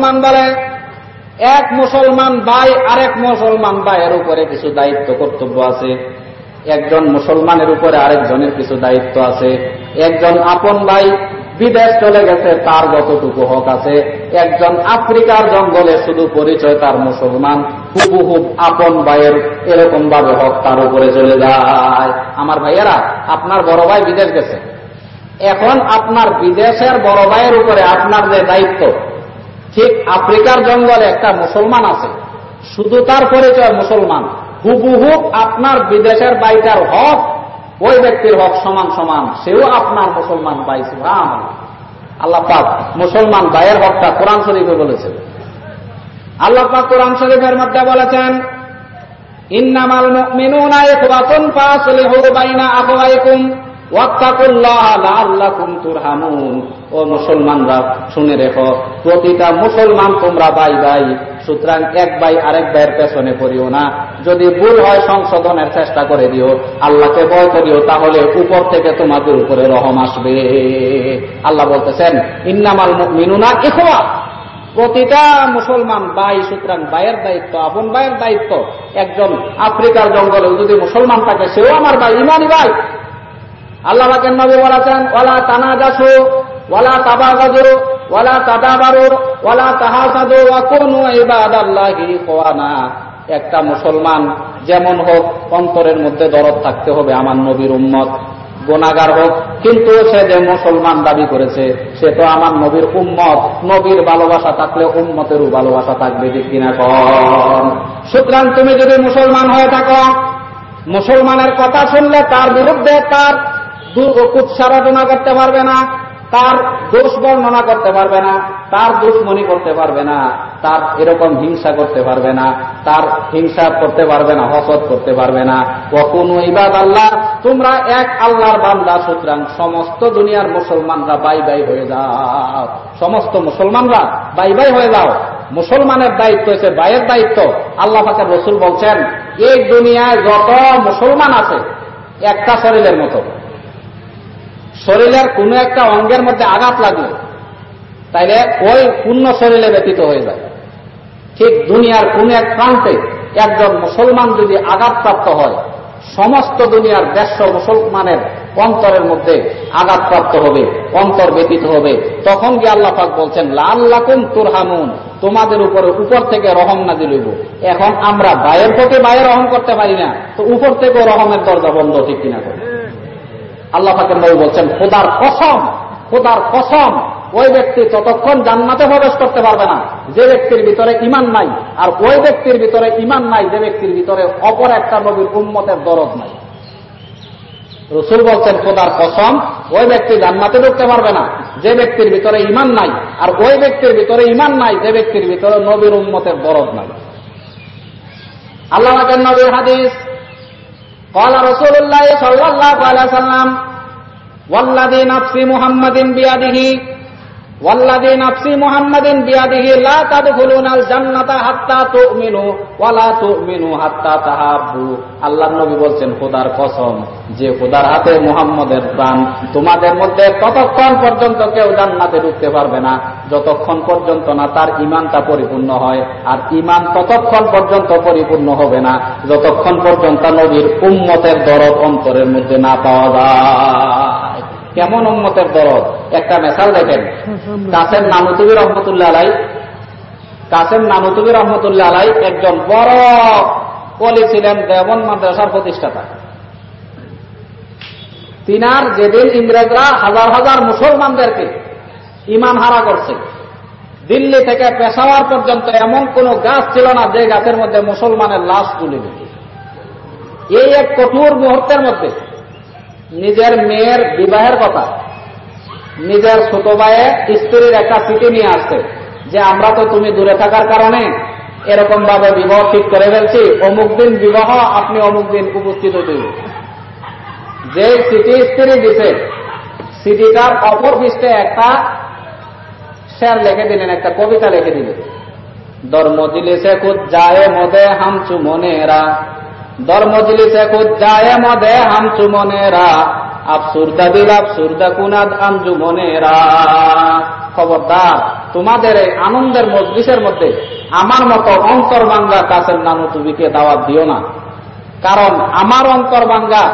মুসলমান বলে এক মুসলমান ভাই আরেক মুসলমান ভাইয়ের উপরে কিছু দায়িত্ব কর্তব্য আছে, একজন মুসলমানের উপরে আরেকজনের কিছু দায়িত্ব আছে। একজন আপন ভাই বিদেশ চলে গেছে, তার যতটুকু হক আছে। একজন আফ্রিকার জঙ্গলে শুধু পরিচয় তার মুসলমান, হুবহুব আপন ভাইয়ের এরকম ভাবে হক তার উপরে চলে যায়। আমার ভাইয়েরা, আপনার বড় ভাই বিদেশ গেছে, এখন আপনার বিদেশের বড় ভাইয়ের উপরে আপনার যে দায়িত্ব, ঠিক আফ্রিকার জঙ্গলে একটা মুসলমান আছে, শুধু তার পরিচয় মুসলমান, হুবহুব আপনার বিদেশের ভাইটার হক ওই ব্যক্তির হক সমান সমান, সেও আপনার মুসলমান ভাই। সুবহানাল্লাহ। আল্লাহ পাক মুসলমান ভাইয়ের হকটা কোরআন শরীফে বলেছেন। আল্লাহ পাক কোরআন শরীফের মধ্যে বলেছেন, ইন্নামাল মুমিনুনা ইখওয়াতুন ফাসলিহু বাইনা আখাওয়াইকুম ওয়াত্তাকুল্লাহা লাআল্লাকুম তুরহামুন। ও মুসলমানরা, শুনে রেখো, প্রতিটা মুসলমান তোমরা ভাই ভাই, সুতরাং এক ভাই আরেক ভাইয়ের পেছনে পড়িও না। যদি ভুল হয় সংশোধনের চেষ্টা করে দিও, আল্লাহকে ভয় করিও, তাহলে উপর থেকে তোমাদের উপরে রহম আসবে। আল্লাহ বলতেছেন ইন্নামাল মুমিনুনা ইখওয়া, প্রতিটা মুসলমান ভাই, সুতরাং ভাইয়ের দায়িত্ব, আপন ভাইয়ের দায়িত্ব। একজন আফ্রিকার জঙ্গলে যদি মুসলমান থাকে, সেও আমার ভাই, ইমানি ভাই। আল্লাহ পাকের নবী বলেছেন, ওয়ালা তানাজাসু ওয়ালা তাবাগাদু ওয়ালা তাদাবারু ওয়ালা তাহাসাদু ওয়া কুনু ইবাদাল্লাহি ইখওয়ানা। একটা মুসলমান যেমন হোক, অন্তরের মধ্যে দরদ থাকতে হবে, আমার নবীর উম্মত, গুনাহগার হোক, কিন্তু সে যে মুসলমান দাবি করেছে, সে তো আমার নবীর উম্মত। নবীর ভালোবাসা থাকলে উম্মতেরও ভালোবাসা থাকবে, ঠিক কিনা কন? সুতরাং তুমি যদি মুসলমান হয়ে থাকো, মুসলমানের কথা শুনলে তার বিরুদ্ধে তার কুৎসারাধনা করতে পারবে না, তার দোষ বর্ণনা করতে পারবে না, তার দুশমনি করতে পারবে না, তার এরকম হিংসা করতে পারবে না, তার হিংসা করতে পারবে না, হসদ করতে পারবে না। ওয়াকুনু ইবাদাল্লাহ, তোমরা এক আল্লাহর বান্দা, সুতরাং সমস্ত দুনিয়ার মুসলমানরা ভাই ভাই হয়ে যাও। সমস্ত মুসলমানরা ভাই ভাই হয়ে যাও। মুসলমানের দায়িত্ব হচ্ছে ভাইয়ের দায়িত্ব। আল্লাহ পাকের রাসূল বলছেন, এই দুনিয়ায় যত মুসলমান আছে একটা শরীরের মতো, শরীরের কোন একটা অঙ্গের মধ্যে আঘাত লাগলে তাইলে ওই পূর্ণ শরীরে ব্যতীত হয়ে যায়। ঠিক দুনিয়ার কোন এক প্রান্তে একজন মুসলমান যদি আঘাতপ্রাপ্ত হয়, সমস্ত দুনিয়ার 150 মুসলমানের অন্তরের মধ্যে আঘাতপ্রাপ্ত হবে, অন্তর ব্যতীত হবে। তখন গিয়ে আল্লাহ পাক বলছেন, লাআল্লাকুম তুরহামুন, তোমাদের উপরে উপর থেকে রহম নাযিল হইব। এখন আমরা ভাইয়ের প্রতি ভাইয়ের রহম করতে পারি না, তো উপর থেকে রহমের দরজা বন্ধ, ঠিক কিনা করে? আল্লাহ পাকের নবী বলছেন, খোদার কসম, খোদার কসম, ওই ব্যক্তি ততক্ষণ জান্নাতে প্রবেশ করতে পারবে না যে ব্যক্তির ভিতরে ঈমান নাই, আর ওই ব্যক্তির ভিতরে ঈমান নাই যে ব্যক্তির ভিতরে অপর একটা নবীর উম্মতের দরদ নাই। রাসূল বলছেন, খোদার কসম, ওই ব্যক্তি জান্নাতে ঢুকতে পারবে না যে ব্যক্তির ভিতরে ঈমান নাই, আর ওই ব্যক্তির ভিতরে ঈমান নাই যে ব্যক্তির ভিতরে নবীর উম্মতের দরদ নাই। আল্লাহ পাকের নবীর হাদিস, قال رسول الله صلى الله عليه وسلم والذي نفس محمد بيده والذي نفس محمد بيده لا تدخلون الجنة حتى تؤمنوا ولا تؤمنوا حتى تحابوا। আল্লাহর নবী বলছেন, খোদার কসম, যে খোদার হাতে মুহাম্মদের প্রাণ, তোমাদের মধ্যে ততক্ষণ পর্যন্ত কেউ জান্নাতে ঢুকতে পারবে না যতক্ষণ পর্যন্ত না তার ঈমানটা পরিপূর্ণ হয়, আর ঈমান ততক্ষণ পর্যন্ত পরিপূর্ণ হবে না যতক্ষণ পর্যন্ত নবীর উম্মতের দরদ অন্তরের মধ্যে না পাওয়া যায়। কেমন উম্মতের দরদ? একটা মিসাল দেখেন। কাসেম নানুতুবি রহমতুল্লাহ আলাই, কাসেম নানুতুবি রহমতুল্লাহ আলাই একজন বড় ওলি ছিলেন, দেওবন্দ মাদ্রাসার প্রতিষ্ঠাতা। তিনার যেদিন ইংরেজরা হাজার হাজার মুসলমানদেরকে ঈমান হারা করছে, দিল্লি থেকে পেশাওয়ার পর্যন্ত এমন কোন গাছ ছিল না যে গাছের মধ্যে মুসলমানের লাশ তুলিনি। এই এক কঠোর মুহূর্তের মধ্যে নিজের মেয়ের বিবাহের কথা, নিজের ছোট ভাইয়ের স্ত্রীর একটা চিঠি নিয়ে আসছে যে আমরা তো তুমি দূরে থাকার কারণে এরকম ভাবে বিবাহ ঠিক করে ফেলছি, অমুক দিন বিবাহ, আপনি অমুক দিন উপস্থিত হতে। যে চিঠি স্ত্রী দিছে, চিঠিটার অপর পৃষ্ঠে একটা শের লিখে দিলেন, একটা কবিতা লিখে দিলেন, ধর্মজিলিসে খুদ যায় মদে হাম চুমনেরা, ধর্মজিলিসে খুদ যায় মদে হাম চুমনেরা, আফসুরদা দিল আফসুরদা কুনাদ আঞ্জুমনেরা। খবরদার তোমাদের এই আনন্দের মজলিসের মধ্যে আমার মতো অন্তর ভাঙ্গা কাছের নানুতুবিকে দাওয়াত দিও না, কারণ আমার অন্তর ভাঙ্গা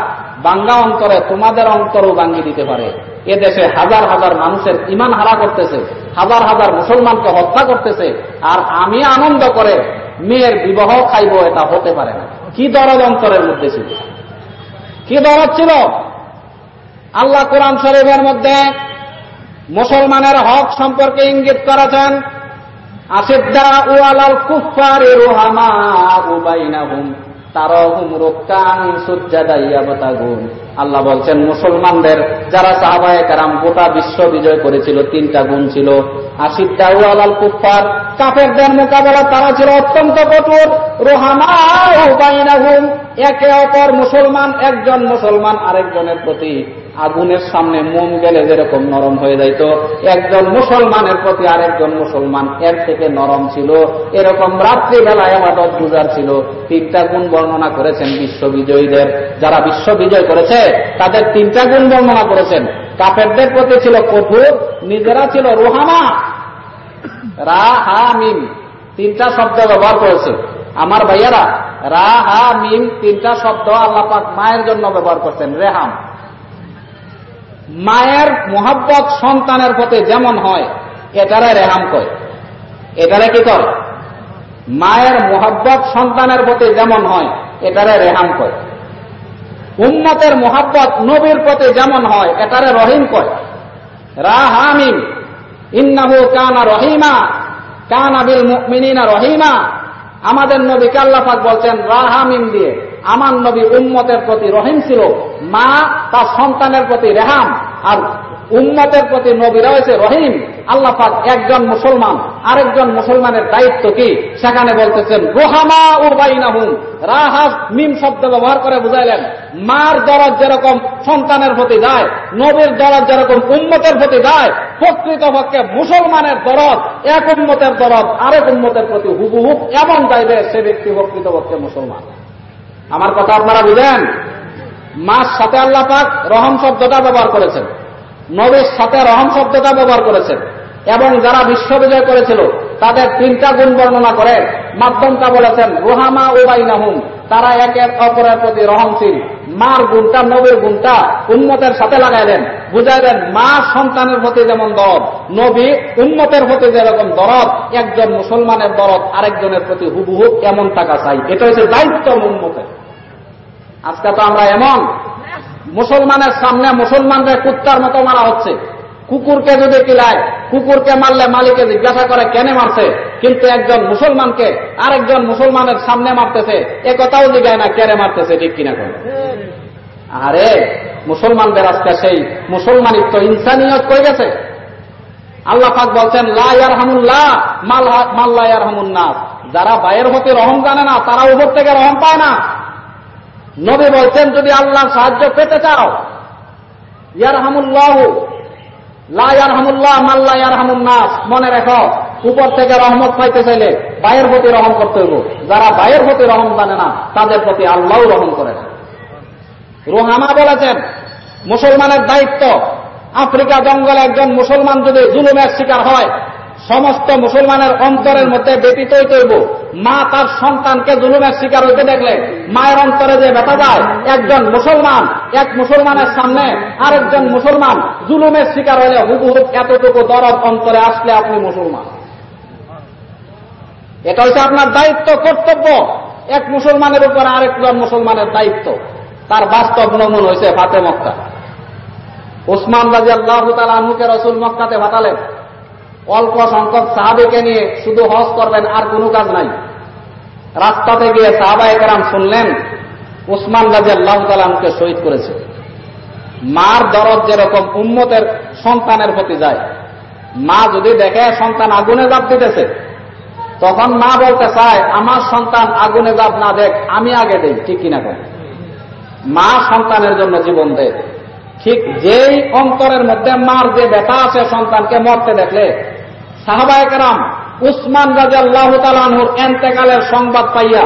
অন্তরে তোমাদের অন্তরও ভাঙ্গি দিতে পারে। এদেশে হাজার হাজার মানুষের ঈমান হারা করতেছে, হাজার হাজার মুসলমানকে হত্যা করতেছে, আর আমি আনন্দ করে মেয়ের বিবাহ খাইব, এটা হতে পারে না। কি দরদ অন্তরের মধ্যে ছিল, কি দরদ ছিল। আল্লাহ কোরআন শরীফের মধ্যে মুসলমানের হক সম্পর্কে ইঙ্গিত করেছেন, আশিদ্দাউ আলাল কুফফারি রুহামাউ বাইনাহুম তারাহুম রুক্কান সুজ্জাদা ইয়াবতাগুন। আল্লাহ বলছেন মুসলমানদের যারা সাহাবায়ে কেরাম গোটা বিশ্ব বিজয় করেছিল, তিনটা গুণ ছিল। আশিদ্দাউ আলাল কুফফার, কাফেরদের মোকাবেলা তারা ছিল অত্যন্ত কঠোর। রুহামাউ বাইনাহুম, একে অপর মুসলমান, একজন মুসলমান আরেকজনের প্রতি আগুনের সামনে মোম গেলে যেরকম নরম হয়ে যাইত, একজন মুসলমানের প্রতি আরেকজন মুসলমান এর থেকে নরম ছিল। এরকম রাত্রিবেলায় ইবাদত গুজার ছিল। তিনটা গুণ বর্ণনা করেছেন বিশ্ববিজয়ীদের, যারা বিশ্ব বিজয় করেছে তাদের তিনটা গুণ বর্ণনা করেছেন। কাফেরদের প্রতি ছিল কঠোর, নিজেরা ছিল রুহামা। রা হা মিম তিনটা শব্দ ব্যবহার করেছে আমার ভাইয়ারা। রা হা মিম তিনটা শব্দ আল্লাহ পাক মায়ের জন্য ব্যবহার করছেন। রেহাম, মায়ের মোহাব্বত সন্তানের প্রতি যেমন হয় এটারে রেহাম কয়। এটারে কি কয়? মায়ের মোহাব্বত সন্তানের প্রতি যেমন হয় এটারে রেহাম কয়। উম্মতের মোহাব্বত নবীর প্রতি যেমন হয় এটারে রহিম কয়। রাহামিম, ইন্নাহু কানা রহিমা, কানা বিল মুমিনিনা রহিমা। আমাদের নবীকে আল্লাহ পাক বলছেন রাহামিম দিয়ে, আমার নবী উম্মতের প্রতি রহিম ছিল। মা তার সন্তানের প্রতি রেহাম, আর উম্মতের প্রতি নবী রয়েছে রহিম। আল্লাহ পাক একজন মুসলমান আরেকজন মুসলমানের দায়িত্ব কি সেখানে বলতেছেন রুহামা উবাইনাহুম। রাহা মিম শব্দ ব্যবহার করে বুঝাইলেন মার দরদ যেরকম সন্তানের প্রতি যায়, নবীর দরদ যেরকম উম্মতের প্রতি যায়, প্রকৃতপক্ষে মুসলমানের দরদ এক উম্মতের দরদ আরেক উম্মতের প্রতি হুবহু এমন যাইবে, সে ব্যক্তি প্রকৃতপক্ষে মুসলমান। আমার কথা আপনারা বুঝেন? মার সাথে আল্লাহ পাক রহম শব্দটা ব্যবহার করেছেন, নবীর সাথে রহম শব্দটা ব্যবহার করেছেন, এবং যারা বিশ্ববিজয় করেছিল তাদের তিনটা গুণ বর্ণনা করে মাধ্যমটা বলেছেন রুহামা উবাইনাহুম, তারা একে অপরের প্রতি রহমশীল। মার গুণটা নবীর গুণটা উম্মতের সাথে লাগাইলেন, বুঝাইলেন মা সন্তানের প্রতি যেমন দরদ, নবী উম্মতের প্রতি যেরকম দরদ, একজন মুসলমানের দরদ আরেকজনের প্রতি হুবহু এমন টাকা চাই। এটা হচ্ছে দায়িত্ব উম্মতের। আজকে তো আমরা এমন, মুসলমানের সামনে মুসলমানদের কুত্তার মতো মারা হচ্ছে। কুকুরকে যদি কিলায়, কুকুরকে মারলে মালিকে জিজ্ঞাসা করে কেন মারছে, কিন্তু একজন মুসলমানকে আরেকজন মুসলমানের সামনে মারতেছে, এ কথাও জিজ্ঞায় না কেন মারতেছে, ঠিক কিনা করে। আরে মুসলমানদের আজকে সেই মুসলমানিত্ব ইনসানিয়ত কই গেছে? আল্লাহ পাক বলছেন লা ইয়ারহামুল্লাহ মান লা ইয়ারহামুন নাস, যারা ভাইয়ের প্রতি রহম জানে না তারা উপর থেকে রহম পায় না। নবী বলছেন যদি আল্লাহর সাহায্য পেতে চাও, ইয়ারহামুল্লাহু লা ইয়ারহামুল্লাহ মান লা ইয়ারহামুন নাস, মনে রেখো উপর থেকে রহমত পাইতে চাইলে ভাইয়ের প্রতি রহম করতে হইব। যারা ভাইয়ের প্রতি রহম জানে না তাদের প্রতি আল্লাহও রহম করে না। রুহামা বলেছেন মুসলমানের দায়িত্ব, আফ্রিকা জঙ্গলে একজন মুসলমান যদি জুলুমের শিকার হয়, সমস্ত মুসলমানের অন্তরের মধ্যে ব্যতীত হইতে হইব। মা তার সন্তানকে জুলুমের শিকার হইতে দেখলে মায়ের অন্তরে যে ব্যথা যায়, একজন মুসলমান এক মুসলমানের সামনে আরেকজন মুসলমান জুলুমের শিকার হইলে হুবহু এতটুকু দরদ অন্তরে আসলে আপনি মুসলমান। এটা হচ্ছে আপনার দায়িত্ব, কর্তব্য। এক মুসলমানের উপর আরেকজন মুসলমানের দায়িত্ব। তার বাস্তব নমুনা হয়েছে ফাতে মক্কা। উসমান রাদিয়াল্লাহু তাআলা আনহুকে রাসূল মক্কাতে পাঠালেন, অল্প সংখ্যক সাহাবীকে নিয়ে শুধু হজ করবেন, আর কোনো কাজ নাই। রাস্তাতে গিয়ে সাহাবায়ে কেরাম শুনলেন উসমান রাদিয়াল্লাহু তাআলা আনহুকে শহীদ করেছে। মার দরদ যেরকম উম্মতের সন্তানের প্রতি যায়, মা যদি দেখে সন্তান আগুনে ঝাঁপ দিতেছে, তখন মা বলতে চায় আমার সন্তান আগুনে ঝাঁপ না দেখ, আমি আগে দেই, ঠিক কিনা করে। মা সন্তানের জন্য জীবন দেয়। ঠিক যেই অন্তরের মধ্যে মার যে ব্যথা আছে সন্তানকে মরতে দেখলে, সাহাবায়ে কেরাম উসমান রাদিয়াল্লাহু তাআলা আনহুর ইন্তেকালের সংবাদ পাইয়া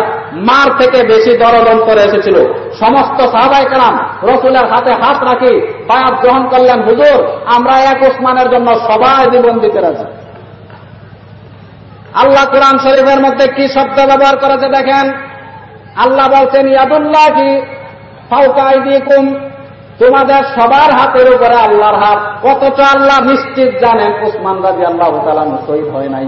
মার থেকে বেশি দরদ অন্তরে এসেছিল। সমস্ত সাহাবায়ে কেরাম রাসূলের হাতে হাত রাখি বায়াত গ্রহণ করলেন, হুজুর আমরা এক উসমানের জন্য সবাই জীবন দিতে রাজি। আল্লাহ কোরআন শরীফের মধ্যে কি শব্দ ব্যবহার করেছে দেখেন। আল্লাহ বলছেন ইয়াদুল্লাহি ফাওকা আইদিকুম, তোমাদের সবার হাতের উপরে আল্লাহর হাত। অথচ আল্লাহ নিশ্চিত জানেন ওসমান রাদিয়াল্লাহু তাআলা শহীদ হয় নাই।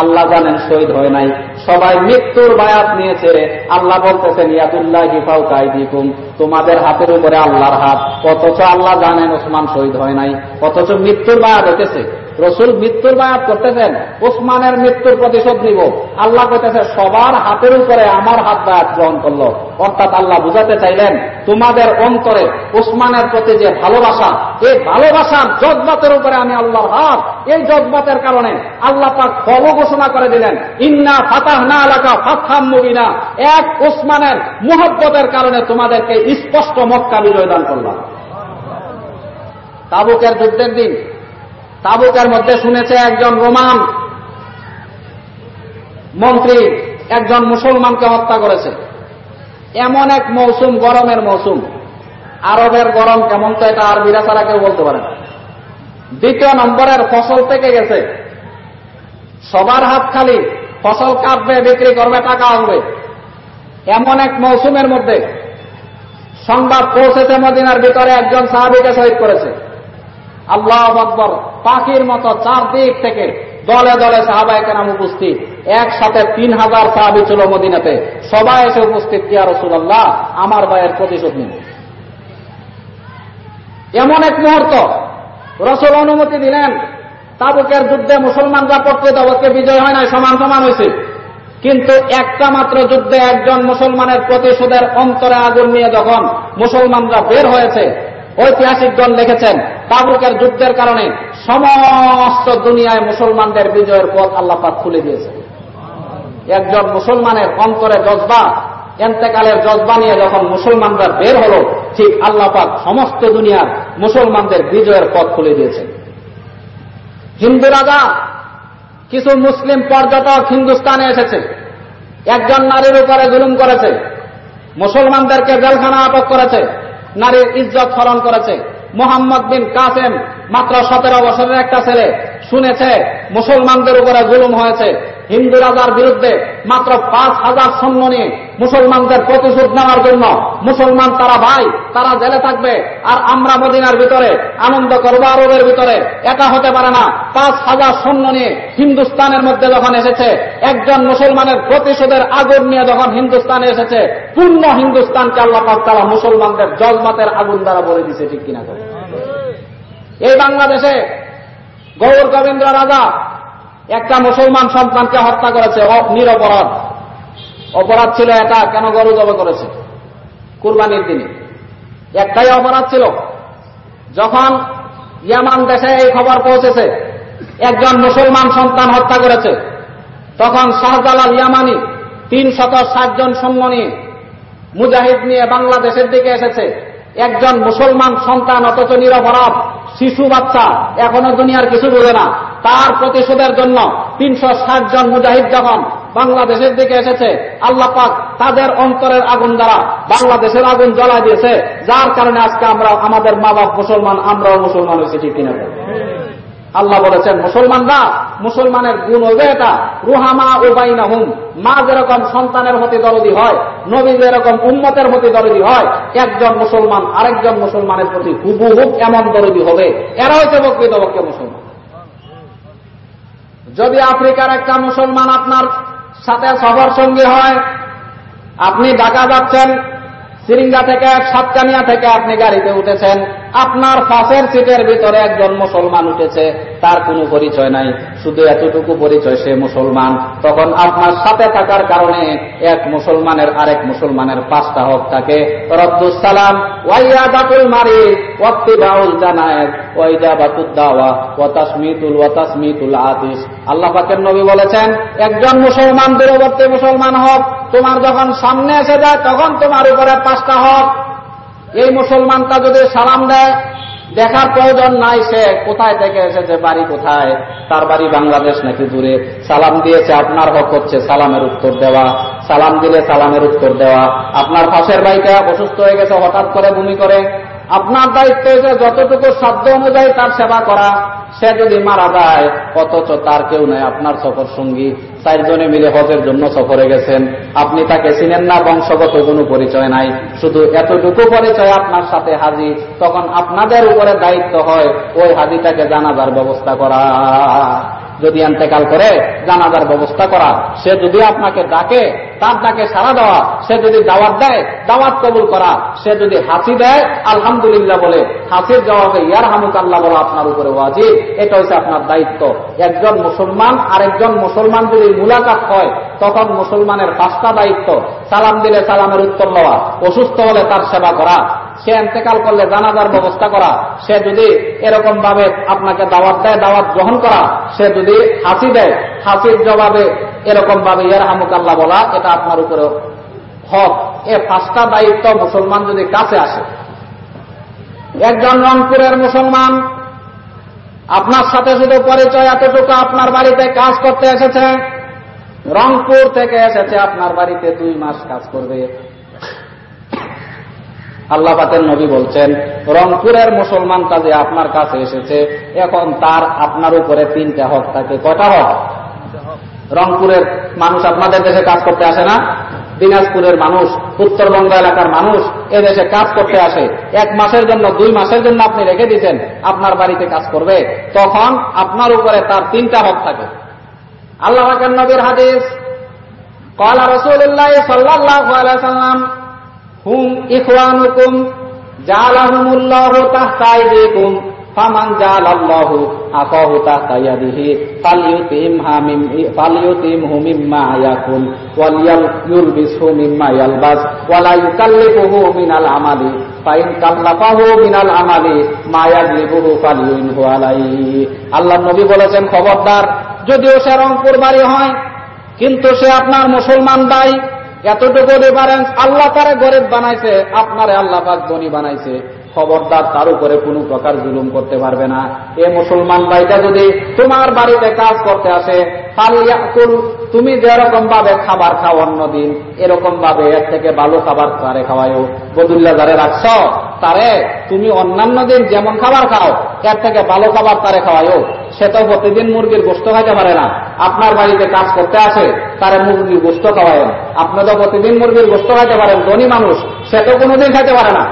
আল্লাহ জানেন শহীদ হয় নাই, সবাই মৃত্যুর বায়াত নিয়েছে। আল্লাহ বলতেছেন ইয়াদুল্লাহি ফাওকা আইদিকুম, তোমাদের হাতের উপরে আল্লাহর হাত। অথচ আল্লাহ জানেন ওসমান শহীদ হয় নাই, অথচ মৃত্যুর বায়াত হইতেছে। রসুল মৃত্যুর বায়াত করতেছেন, ওসমানের মৃত্যুর প্রতিশোধ নিব। আল্লাহ কইতেছে সবার হাতের উপরে আমার হাত বায়াত গ্রহণ করলো। অর্থাৎ আল্লাহ বুঝাতে চাইলেন তোমাদের অন্তরে ওসমানের প্রতি যে ভালোবাসা, এই ভালোবাসার জজবাতের উপরে আমি আল্লাহর হাত। এই জজবাতের কারণে আল্লাহ পাক ফল ঘোষণা করে দিলেন ইন্না ফাতাহনা লাকা ফাতহাম মুবিনা, এক ওসমানের মুহাব্বতের কারণে তোমাদেরকে স্পষ্ট মক্কা বিজয় দান করলাম। তাবুকের যুদ্ধের দিন তাবুকের মধ্যে শুনেছে একজন রোমান মন্ত্রী একজন মুসলমানকে হত্যা করেছে। এমন এক মৌসুম, গরমের মৌসুম, আরবের গরম কেমন তো এটা আরবিরা ছাড়া কেউ বলতে পারে না। দ্বিতীয় নম্বরের ফসল থেকে গেছে, সবার হাত খালি, ফসল কাটবে, বিক্রি করবে, টাকা আসবে। এমন এক মৌসুমের মধ্যে সংবাদ পৌঁছেছে মদিনার ভিতরে একজন সাহাবীকে শহীদ করেছে। আল্লাহু আকবার, পাখির মতো চারদিক থেকে দলে দলে সাহাবায়ে কেরাম উপস্থিত। একসাথে 3000 সাহাবী ছিল মদিনাতে, সবাই এসে উপস্থিত। ইয়া রাসূলুল্লাহ, আমার ভাইয়ের প্রতিশোধ নিন। এমন এক মুহূর্ত রাসূল অনুমতি দিলেন। তাবুকের যুদ্ধে মুসলমানরা প্রকৃতপক্ষে বিজয় হয় নাই, সমান সমান হয়েছে। কিন্তু একটা মাত্র যুদ্ধে একজন মুসলমানের প্রতিশোধের অন্তরে আগুন নিয়ে যখন মুসলমানরা বের হয়েছে, ঐতিহাসিকগণ লিখেছেন তাবুকের যুদ্ধের কারণে সমস্ত দুনিয়ায় মুসলমানদের বিজয়ের পথ আল্লাহ পাক খুলে দিয়েছে। একজন মুসলমানের অন্তরে জজবা, এন্তেকালের জজবা নিয়ে যখন মুসলমানরা বের হলো, ঠিক আল্লাহ পাক সমস্ত দুনিয়ার মুসলমানদের বিজয়ের পথ খুলে দিয়েছেন। হিন্দু রাজা, কিছু মুসলিম পর্যটক হিন্দুস্তানে এসেছে, একজন নারীর উপরে জুলুম করেছে, মুসলমানদেরকে জেলখানা আটক করেছে, নারীর ইজ্জত হরণ করেছে। মোহাম্মদ বিন কাসেম, মাত্র 17 বছরের একটা ছেলে, শুনেছে মুসলমানদের উপরে জুলুম হয়েছে। হিন্দু রাজার বিরুদ্ধে মাত্র 5000 সৈন্য নিয়ে মুসলমানদের প্রতিশোধ নেওয়ার জন্য, মুসলমান তারা ভাই, তারা জেলে থাকবে আর আমরা মদিনার ভিতরে আনন্দ করবো আরবের ভিতরে, এটা হতে পারে না। 5000 সৈন্য নিয়ে হিন্দুস্তানের মধ্যে যখন এসেছে, একজন মুসলমানের প্রতিশোধের আগুন নিয়ে যখন হিন্দুস্তানে এসেছে, পূর্ণ হিন্দুস্তানকে আল্লাহ পাক তাআলা মুসলমানদের জজবাতের আগুন দ্বারা ভরে দিয়েছে। ঠিক কিনা? এই বাংলাদেশে গৌর গোবিন্দ রাজা একটা মুসলমান সন্তানকে হত্যা করেছে, নিরপরাধ। অপরাধ ছিল এটা, কেন গরু জবাই করেছে কুরবানির দিনে, একটাই অপরাধ ছিল। যখন ইয়ামান দেশে এই খবর পৌঁছেছে একজন মুসলমান সন্তান হত্যা করেছে, তখন শাহজালাল ইয়ামানি 360 জন সৈন্য নিয়ে, মুজাহিদ নিয়ে বাংলাদেশের দিকে এসেছে। একজন মুসলমান সন্তান, অথচ নিরপরাধ, শিশু বাচ্চা, এখনো দুনিয়ার কিছু বোঝে না, তার প্রতিশোধের জন্য 360 জন মুজাহিদ যখন বাংলাদেশের দিকে এসেছে, আল্লাহ পাক তাদের অন্তরের আগুন দ্বারা বাংলাদেশের আগুন জ্বলা দিয়েছে, যার কারণে আজকে আমরা, আমাদের মা বাপ মুসলমান, আমরাও মুসলমান হয়েছি। ঠিক কিনা? আল্লাহ বলেছেন মুসলমানরা, মুসলমানের গুণ হবে এটা, রুহামা ও বাইনাহুম, মা যেরকম সন্তানের প্রতি দরদি হয়, নবী যেরকম উম্মতের প্রতি দরদি হয়, একজন মুসলমান আরেকজন মুসলমানের প্রতি হুবহুব এমন দরদি হবে। এরা হচ্ছে প্রকৃতপক্ষে মুসলমান। যদি আফ্রিকার একটা মুসলমান আপনার সাথে সফর সঙ্গী হয়, আপনি ঢাকা যাচ্ছেন, সিরিঙ্গা থেকে, সাতকানিয়া থেকে আপনি গাড়িতে উঠেছেন, আপনার পাশের সিটের ভিতরে একজন মুসলমান উঠেছে, তার কোনো পরিচয় নাই, শুধু এতটুকু পরিচয় সে মুসলমান, তখন আপনার সাথে থাকার কারণে এক মুসলমানের আরেক মুসলমানের 5টা হক থাকে। রদ্দুস সালাম, ওয়াইয়াদাতুল মারিদ, ওয়াত্তিবাউল জানায়েজ, ওয়াইজাবাতুদ দাওয়া, ওয়া তাসমিতুল আতিশ। আল্লাহ পাকের নবী বলেছেন, একজন মুসলমান দূরবর্তী মুসলমান হক তোমার যখন সামনে এসে যায়, তখন তোমার উপরে 5টা হক। এই মুসলমানটা যদি সালাম দেয়, দেখার প্রয়োজন নাই সে কোথায় থেকে এসেছে, বাড়ি কোথায়, তার বাড়ি বাংলাদেশ নাকি দূরে, সালাম দিয়েছে, আপনার হক হচ্ছে সালামের উত্তর দেওয়া, সালাম দিলে সালামের উত্তর দেওয়া। আপনার পাশের ভাইটা অসুস্থ হয়ে গেছে, হঠাৎ করে বমি করে, আপনার দায়িত্ব হচ্ছে যতটুকু সাধ্য অনুযায়ী তার সেবা করা। সে যদি মারা যায় অথচ তার কেউ নাই আপনার সফর সঙ্গী, 4 জনে মিলে হজের জন্য সফরে গেছেন, আপনি তাকে চিনেন না, বংশগত কোনো পরিচয় নাই, শুধু এতটুকু পরিচয় আপনার সাথে হাজি, তখন আপনাদের উপরে দায়িত্ব হয় ওই হাজিটাকে জানাজার ব্যবস্থা করা। যদি ইন্তেকাল করে জানাজার ব্যবস্থা করা। সে যদি আপনাকে ডাকে তার ডাকে সাড়া দেওয়া। সে যদি দাওয়াত দেয় দাওয়াত কবুল করা। সে যদি হাসি দেয় আলহামদুলিল্লাহ বলে হাসির জবাবে ইয়ারহামুকাল্লাহ বলা আপনার উপরে ওয়াজিব। এটা হচ্ছে আপনার দায়িত্ব। একজন মুসলমান আরেকজন মুসলমান যদি মুলাকাত হয় তখন মুসলমানের 5টা দায়িত্ব। সালাম দিলে সালামের উত্তর দেওয়া, অসুস্থ হলে তার সেবা করা, সে ইন্তেকাল করলে জানাজার ব্যবস্থা করা, সে যদি এরকম ভাবে আপনাকে দাওয়াত দেয় দাওয়াত গ্রহণ করা, সে যদি হাসি দেয় হাসির জবাবে এরকম ভাবে ইয়ারহামুকাল্লাহ বলা, এটা আপনার উপরে হক। এ 5টা দায়িত্ব মুসলমান যদি কাছে আসে। একজন রংপুরের মুসলমান আপনার সাথে শুধু পরিচয় এতটুকু, আপনার বাড়িতে কাজ করতে এসেছে, রংপুর থেকে এসেছে আপনার বাড়িতে 2 মাস কাজ করবে। আল্লাহ পাকের নবী বলছেন রংপুরের মুসলমান কাজে আপনার কাছে এসেছে, এখন তার আপনার উপরে 3টা হক থাকে। কয়টা হক? রংপুরের মানুষ আপনাদের দেশে কাজ করতে আসে না, দিনাজপুরের মানুষ, উত্তরবঙ্গ এলাকার মানুষ এদেশে কাজ করতে আসে, 1 মাসের জন্য 2 মাসের জন্য আপনি রেখে দিচ্ছেন আপনার বাড়িতে কাজ করবে, তখন আপনার উপরে তার 3টা হক থাকে। আল্লাহ পাকের নবীর হাদিস, ক্বালা রাসূলুল্লাহ সাল্লাল্লাহু আলাইহি ওয়াসাল্লাম হুম ইখওয়ানুকুম জাআলাহুমুল্লাহু তাহতা আইদিকুম ফামান জাআলাল্লাহু আকাহু তাহতা ইয়াদিহি ফালইউতিমহু মিম্মা ইয়াকুল ওয়ালিয়ালবিসহু মিম্মা ইয়ালবাস ওয়ালা ইউকাল্লিফুহু মিনাল আমালি ফাইন কাল্লাফাহু মিনাল আমালি মা ইয়াগলিবুহু ফালইউনহু আলাইহি। আল্লাহর নবী বলেছেন খবরদার, যদিও সে রংপুর বাড়ি হয় কিন্তু সে আপনার মুসলমান ভাই, এতটুকু ডিফারেন্স, আল্লাহ তারে গরিব বানাইছে, আপনারে আল্লাহ পাক ধনী বানাইছে, খবরদার তার উপরে কোনো প্রকার জুলুম করতে পারবে না। এ মুসলমান ভাইটা যদি তোমার বাড়িতে কাজ করতে আসে, ফালইয়াকুল, তুমি যেরকম ভাবে খাবার খাও অন্যদিন এরকম ভাবে এর থেকে ভালো খাবার তারে খাওয়াইও। বদুল্লা যারে রাখছ তারে তুমি অন্যান্য দিন যেমন খাবার খাও এর থেকে ভালো খাবার তারে খাওয়াইও। সে তো প্রতিদিন মুরগির গোশত খাইতে পারে না, আপনার বাড়িতে কাজ করতে আসে তারে মুরগির গোশত খাওয়ায়েন। আপনি তো প্রতিদিন মুরগির গোশত খাইতে পারেন, ধনী মানুষ, সে তো কোনোদিন খাইতে পারে না।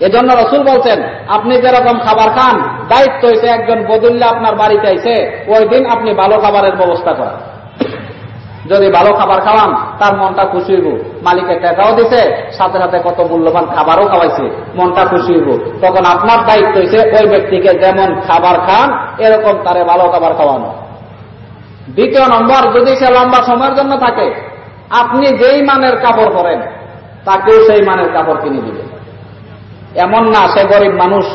এজন্য রাসূল বলছেন আপনি যেরকম খাবার খান, দায়িত্ব হয়েছে একজন বদুল্লা আপনার বাড়িতে আইছে ওই দিন আপনি ভালো খাবারের ব্যবস্থা করেন। যদি ভালো খাবার খাওয়ান তার মনটা খুশি হইব, মালিকের টাকাও দিছে সাথে সাথে কত মূল্যবান খাবারও খাওয়াইছে, মনটা খুশি হইব। তখন আপনার দায়িত্ব হয়েছে ওই ব্যক্তিকে যেমন খাবার খান এরকম তারে ভালো খাবার খাওয়ানো। 2 নম্বর, যদি সে লম্বা সময়ের জন্য থাকে আপনি যেই মানের কাপড় পরেন তাকেও সেই মানের কাপড় কিনে দিবেন। এমন না সে গরিব মানুষ,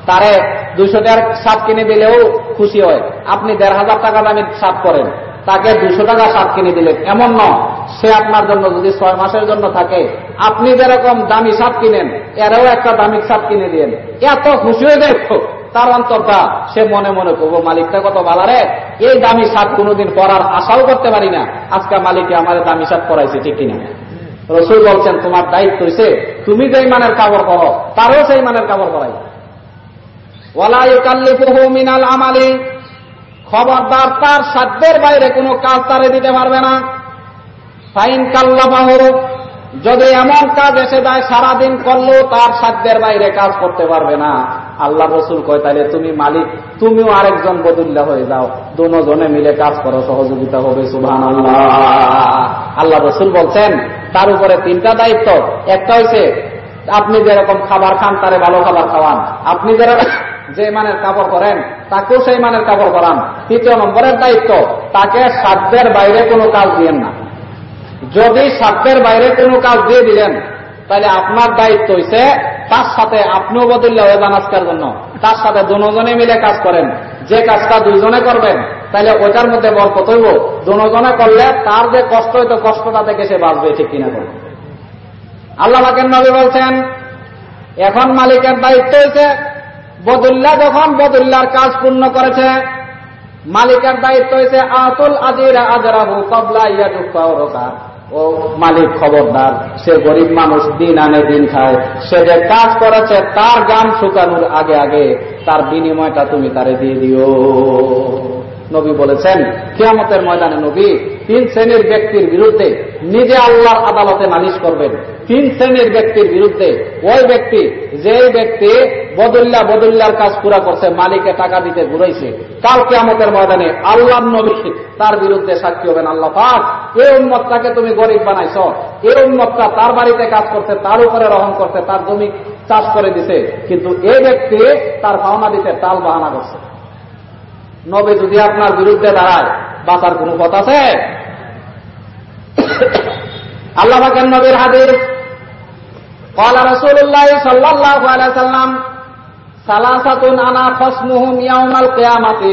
তারে 200 টাকার শার্ট কিনে দিলেও খুশি হয়, আপনি 1500 টাকা দামের শার্ট পরেন তাকে 200 টাকা শার্ট কিনে দিলেন, এমন নয়। সে আপনার জন্য যদি 6 মাসের জন্য থাকে আপনি যেরকম দামি শার্ট কিনেন এরও একটা দামি শার্ট কিনে দিন, এত খুশি হয়ে যায় তার অন্তরটা। সে মনে মনে করবো মালিকটা কত ভালো রে, এই দামি শার্ট কোনোদিন পরার আশাও করতে পারি না, আজকে মালিকে আমার দামি শার্ট পরাইছে, ঠিক কিনা? রাসূল বলছেন তোমার দায়িত্ব হইছে তুমি যেই মানের কাপড় পরো তারও সেই মানের কাপড় পরাই। ওয়ালা ইউকাল্লিফুহু মিনাল আমালি, খবরদার তার সাধ্যের বাইরে কোনো কাজ তারে দিতে পারবে না। ফাইন কাল্লাফাহু, যদি এমন কাজ এসে যায় সারাদিন করলেও তার সাধ্যের বাইরে কাজ করতে পারবে না, আল্লাহ রাসূল কয় তাহলে তুমি মালিক, তুমিও আরেকজন বদুল্লাহ হয়ে যাও, দুজনে মিলে কাজ করো, সহযোগিতা হবে। সুবহানাল্লাহ। আল্লাহ রাসূল বলছেন তার উপরে 3টা দায়িত্ব। একটা হইছে আপনি যেরকম খাবার খান তারে ভালো খাবার খাওয়ান, আপনি যে মানের কাপড় পরেন তাকেও সেই মানের কাপড় পরান। 3 নম্বরের দায়িত্ব তাকে সাধ্যের বাইরে কোনো কাজ দিয়েন না। যদি সাধ্যের বাইরে কোনো কাজ দিয়ে দিলেন তাহলে আপনার দায়িত্ব হইছে তার সাথে আপনিও বদুল্লাহ হয়ে যান আজকের জন্য, তার সাথে দুজনে মিলে কাজ করেন। যে কাজটা 2 জনে করবেন তাহলে ওইটার মধ্যে বরকত হইব, 2 জনে করলে তার যে কষ্ট হইতো কষ্টটা থেকে সে বাঁচবে, ঠিক কিনা? আল্লাহ পাকের নবী বলছেন এখন মালিকের দায়িত্ব হইছে বদুল্লাহ যখন বদুল্লাহর কাজ পূর্ণ করেছে মালিকের দায়িত্ব হইছে আতুল আজিরা আজরাহু ক্বাবলা ইয়াদুফা রকা, ও মালিক খবরদার, সে গরিব মানুষ, দিন আনে দিন খায়, সে যে কাজ করেছে তার গাম শুকানোর আগে আগে তার বিনিময়টা তুমি তারে দিয়ে দিও। নবী বলেছেন কিয়ামতের ময়দানে নবী 3 শ্রেণীর ব্যক্তির বিরুদ্ধে নিজে আল্লাহর আদালতে নালিশ করবেন। 3 শ্রেণীর ব্যক্তির বিরুদ্ধে, ওই ব্যক্তি যে ব্যক্তি বদুল্লার কাজ পুরা করছে, মালিকে টাকা দিতে ঘুরাইছে, কাল কিয়ামতের ময়দানে আল্লাহর নবী তার বিরুদ্ধে সাক্ষী হবেন। আল্লাহ পাক, এই উম্মতটাকে তুমি গরিব বানাইছ, এই উম্মতটা তার বাড়িতে কাজ করতে, তার উপরে রহম করতে, তার জমি চাষ করে দিছে, কিন্তু এই ব্যক্তি তার পাওনা দিতে টাল বাহানা করছে। নবী যদি আপনার বিরুদ্ধে দাঁড়ায়, বাঁচার কোন পথ আছে? আল্লাহ পাকের নবীর হাদিস, قال رسول الله صلى الله عليه وسلم ثلاثة أنا خصمهم يوم القيامة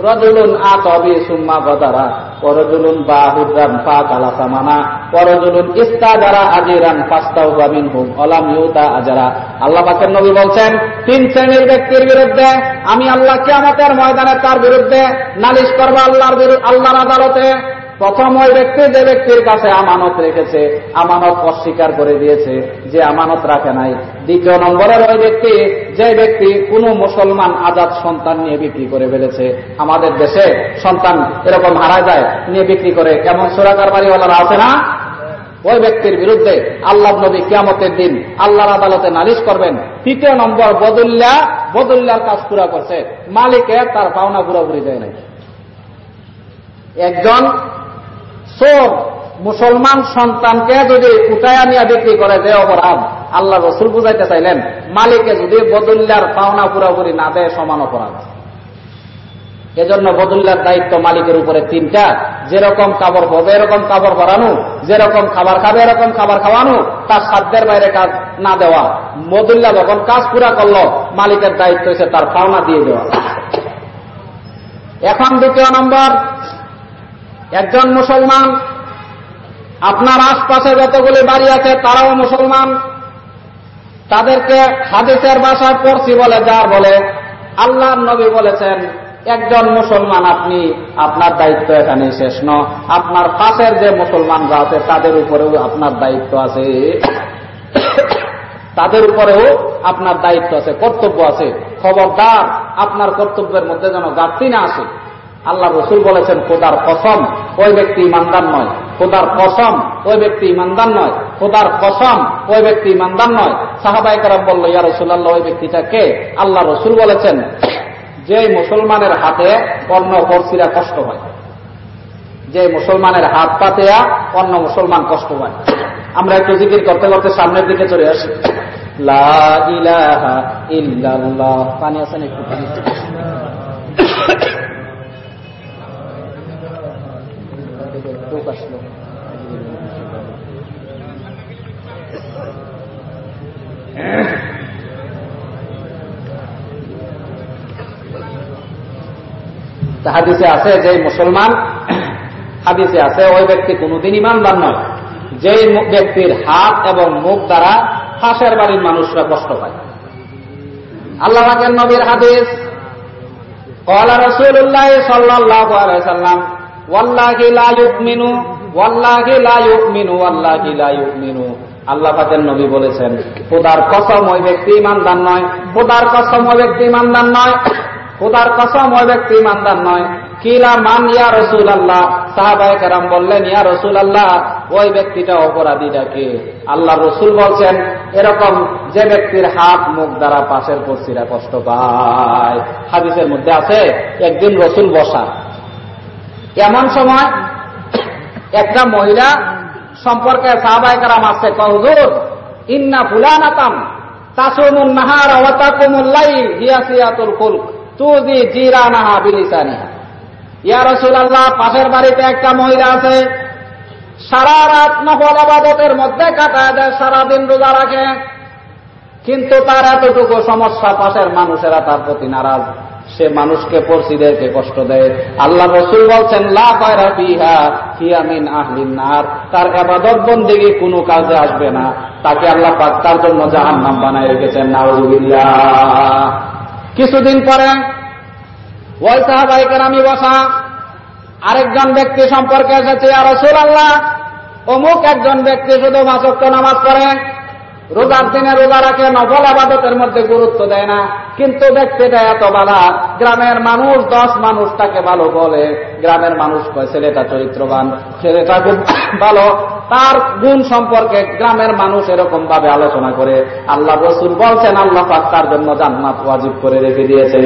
رجل أعطى ثم غدر ورجل باع حرا فأكل ثمنا ورجل استأجر أجيرا فاستوفى منهم ولم يؤت أجرا। আল্লাহ পাকের নবী বলছেন 3 শ্রেণীর ব্যক্তির বিরুদ্ধে আমি আল্লাহ কিয়ামতের ময়দানে তার বিরুদ্ধে নালিশ করব আল্লাহর আদালতে। প্রথম ওই ব্যক্তি যে ব্যক্তির কাছে আমানত রেখেছে, আমানত অস্বীকার করে দিয়েছে, যে আমানত রাখে নাই। দ্বিতীয় নম্বরের ওই ব্যক্তি যে ব্যক্তি কোন মুসলমান আজাদ সন্তান নিয়ে বিক্রি করে ফেলেছে। আমাদের দেশে সন্তান এরকম হারা যায়, নিয়ে বিক্রি করে, কেমন সূরা কারবারিওয়ালারা আছে না? ওই ব্যক্তির বিরুদ্ধে আল্লাহ নবী কিয়ামতের দিন আল্লাহর আদালতে নালিশ করবেন। তৃতীয় নম্বর বদুল্লার কাজ পুরা করছে, মালিকে তার পাওনা পুরোপুরি দেয় নাই। একজন চোর মুসলমান সন্তানকে যদি উঠায়া নিয়ে বিক্রি করে, যে অপরাধ। আল্লাহ রসুল বুঝাইতে চাইলেন মালিকে যদি বদুল্লার পাওনা পুরোপুরি না দেয় সমান অপরাধ। এজন্য বদুল্লার দায়িত্ব মালিকের উপরে 3টা, যেরকম কাপড় পরবে এরকম কাপড় পরানো, যেরকম খাবার খাবে এরকম খাবার খাওয়ানো, তার সাধ্যের বাইরে কাজ না দেওয়া। বদুল্লা যখন কাজ পুরা করলো, মালিকের দায়িত্ব হচ্ছে তার পাওনা দিয়ে দেওয়া। এখন দ্বিতীয় নম্বর, একজন মুসলমান, আপনার আশপাশে যতগুলি বাড়ি আছে তারাও মুসলমান, তাদেরকে হাদিসের ভাষায় পড়ছি বলে যার বলে, আল্লাহর নবী বলেছেন একজন মুসলমান আপনি, আপনার দায়িত্ব এখানে শেষ নয়, আপনার পাশের যে মুসলমানরা আছে তাদের উপরেও আপনার দায়িত্ব আছে, তাদের উপরেও আপনার দায়িত্ব আছে, কর্তব্য আছে। খবরদার আপনার কর্তব্যের মধ্যে যেন ঘাটতি না আসে। আল্লাহ রসুল বলেছেন খোদার কসম ওই ব্যক্তি ইমানদার নয়, খোদার কসম ওই ব্যক্তি ইমানদার নয়, খোদার কসম ওই ব্যক্তি ইমানদার নয়। সাহাবায়ে কেরাম বলল, ইয়া রাসূলুল্লাহ, ওই ব্যক্তিটা কে? আল্লাহ রসুল বলেছেন যে মুসলমানের হাতে অন্য পড়শিরা কষ্ট হয়, যে মুসলমানের হাত পাতেয়া অন্য মুসলমান কষ্ট হয়। আমরা একটু জিকির করতে করতে সামনের দিকে চলে আসি। লা ইলাহা ইল্লাল্লাহ। পানি আছেন একটু? পানি আসলো। হাদিসে আছে যে মুসলমান, হাদিসে আছে ওই ব্যক্তি কোনদিন ইমানদার নয় যে ব্যক্তির হাত এবং মুখ দ্বারা পাশের বাড়ির মানুষরা কষ্ট পায়। আল্লাহ পাকের নবীর হাদিস, قال رسول الله صلى الله عليه وسلم والله لا يؤمن والله لا يؤمن والله لا يؤمن। আল্লাহ পাকের নবী বলেছেন খোদার কসম ওই ব্যক্তি ইমানদার নয়, খোদার কসম ওই ব্যক্তি ইমানদার নয়, খোদার কসম ওই ব্যক্তি ইমানদার নয়। কিলা মান ইয়া রাসূলুল্লাহ। সাহাবায়ে কেরাম বললেন, ইয়া রাসূলুল্লাহ, ওই ব্যক্তিটা অপরাধীটা কে? আল্লাহ রসুল বলছেন এরকম যে ব্যক্তির হাত মুখ দ্বারা পাশের পড়শিরা কষ্ট পায়। হাদিসের মধ্যে আছে একদিন রসুল বসা, এমন সময় একটা মহিলা সম্পর্কে সাহাবায়ে কেরাম আসছে, হুজুর ইন্না ফুলানাতাম তাসুমুন নাহার ওয়া তাকুমুল লাইল হিয়া সিয়াতুল খুলক তুজি জিরানাহা বিলিসানিহা। ইয়া রাসূলুল্লাহ, পাশের বাড়িতে একটা মহিলা আছে, সারা রাত নফল ইবাদতের মধ্যে কাটায় দেয়, সারাদিন রোজা রাখে, কিন্তু তার এতটুকু সমস্যা, পাশের মানুষেরা তার প্রতি নারাজ, সে মানুষকে পড়শিদেরকে কষ্ট দেয়। আল্লাহ রাসূল বলছেন লা খায়রা ফিহা হিয়া মিন আহলিন নার। তার ইবাদত বন্দেগী কোনো কাজে আসবে না, তাকে আল্লাহ পাক তার জন্য জাহান্নাম বানায় রেখেছেন। নাউযুবিল্লাহ। কিছুদিন পরে ওই সাহাবায়ে কেরামি বসা আরেকজন ব্যক্তি সম্পর্কে এসেছে, ইয়া রাসূলুল্লাহ, অমুক একজন ব্যক্তি শুধু 5 ওয়াক্ত নামাজ পড়ে, রোজার দিনে রোজা রাখে, নফল ইবাদতের মধ্যে গুরুত্ব দেয় না, কিন্তু ব্যক্তিটা এত ভালো, গ্রামের মানুষ 10 মানুষ তাকে ভালো বলে, গ্রামের মানুষ কয় ছেলেটা চরিত্রবান, ছেলেটা খুব ভালো, তার গুণ সম্পর্কে গ্রামের মানুষ এরকম ভাবে আলোচনা করে। আল্লাহ রাসূল বলছেন আল্লাহ পাক তার জন্য জান্নাত ওয়াজিব করে রেখে দিয়েছে।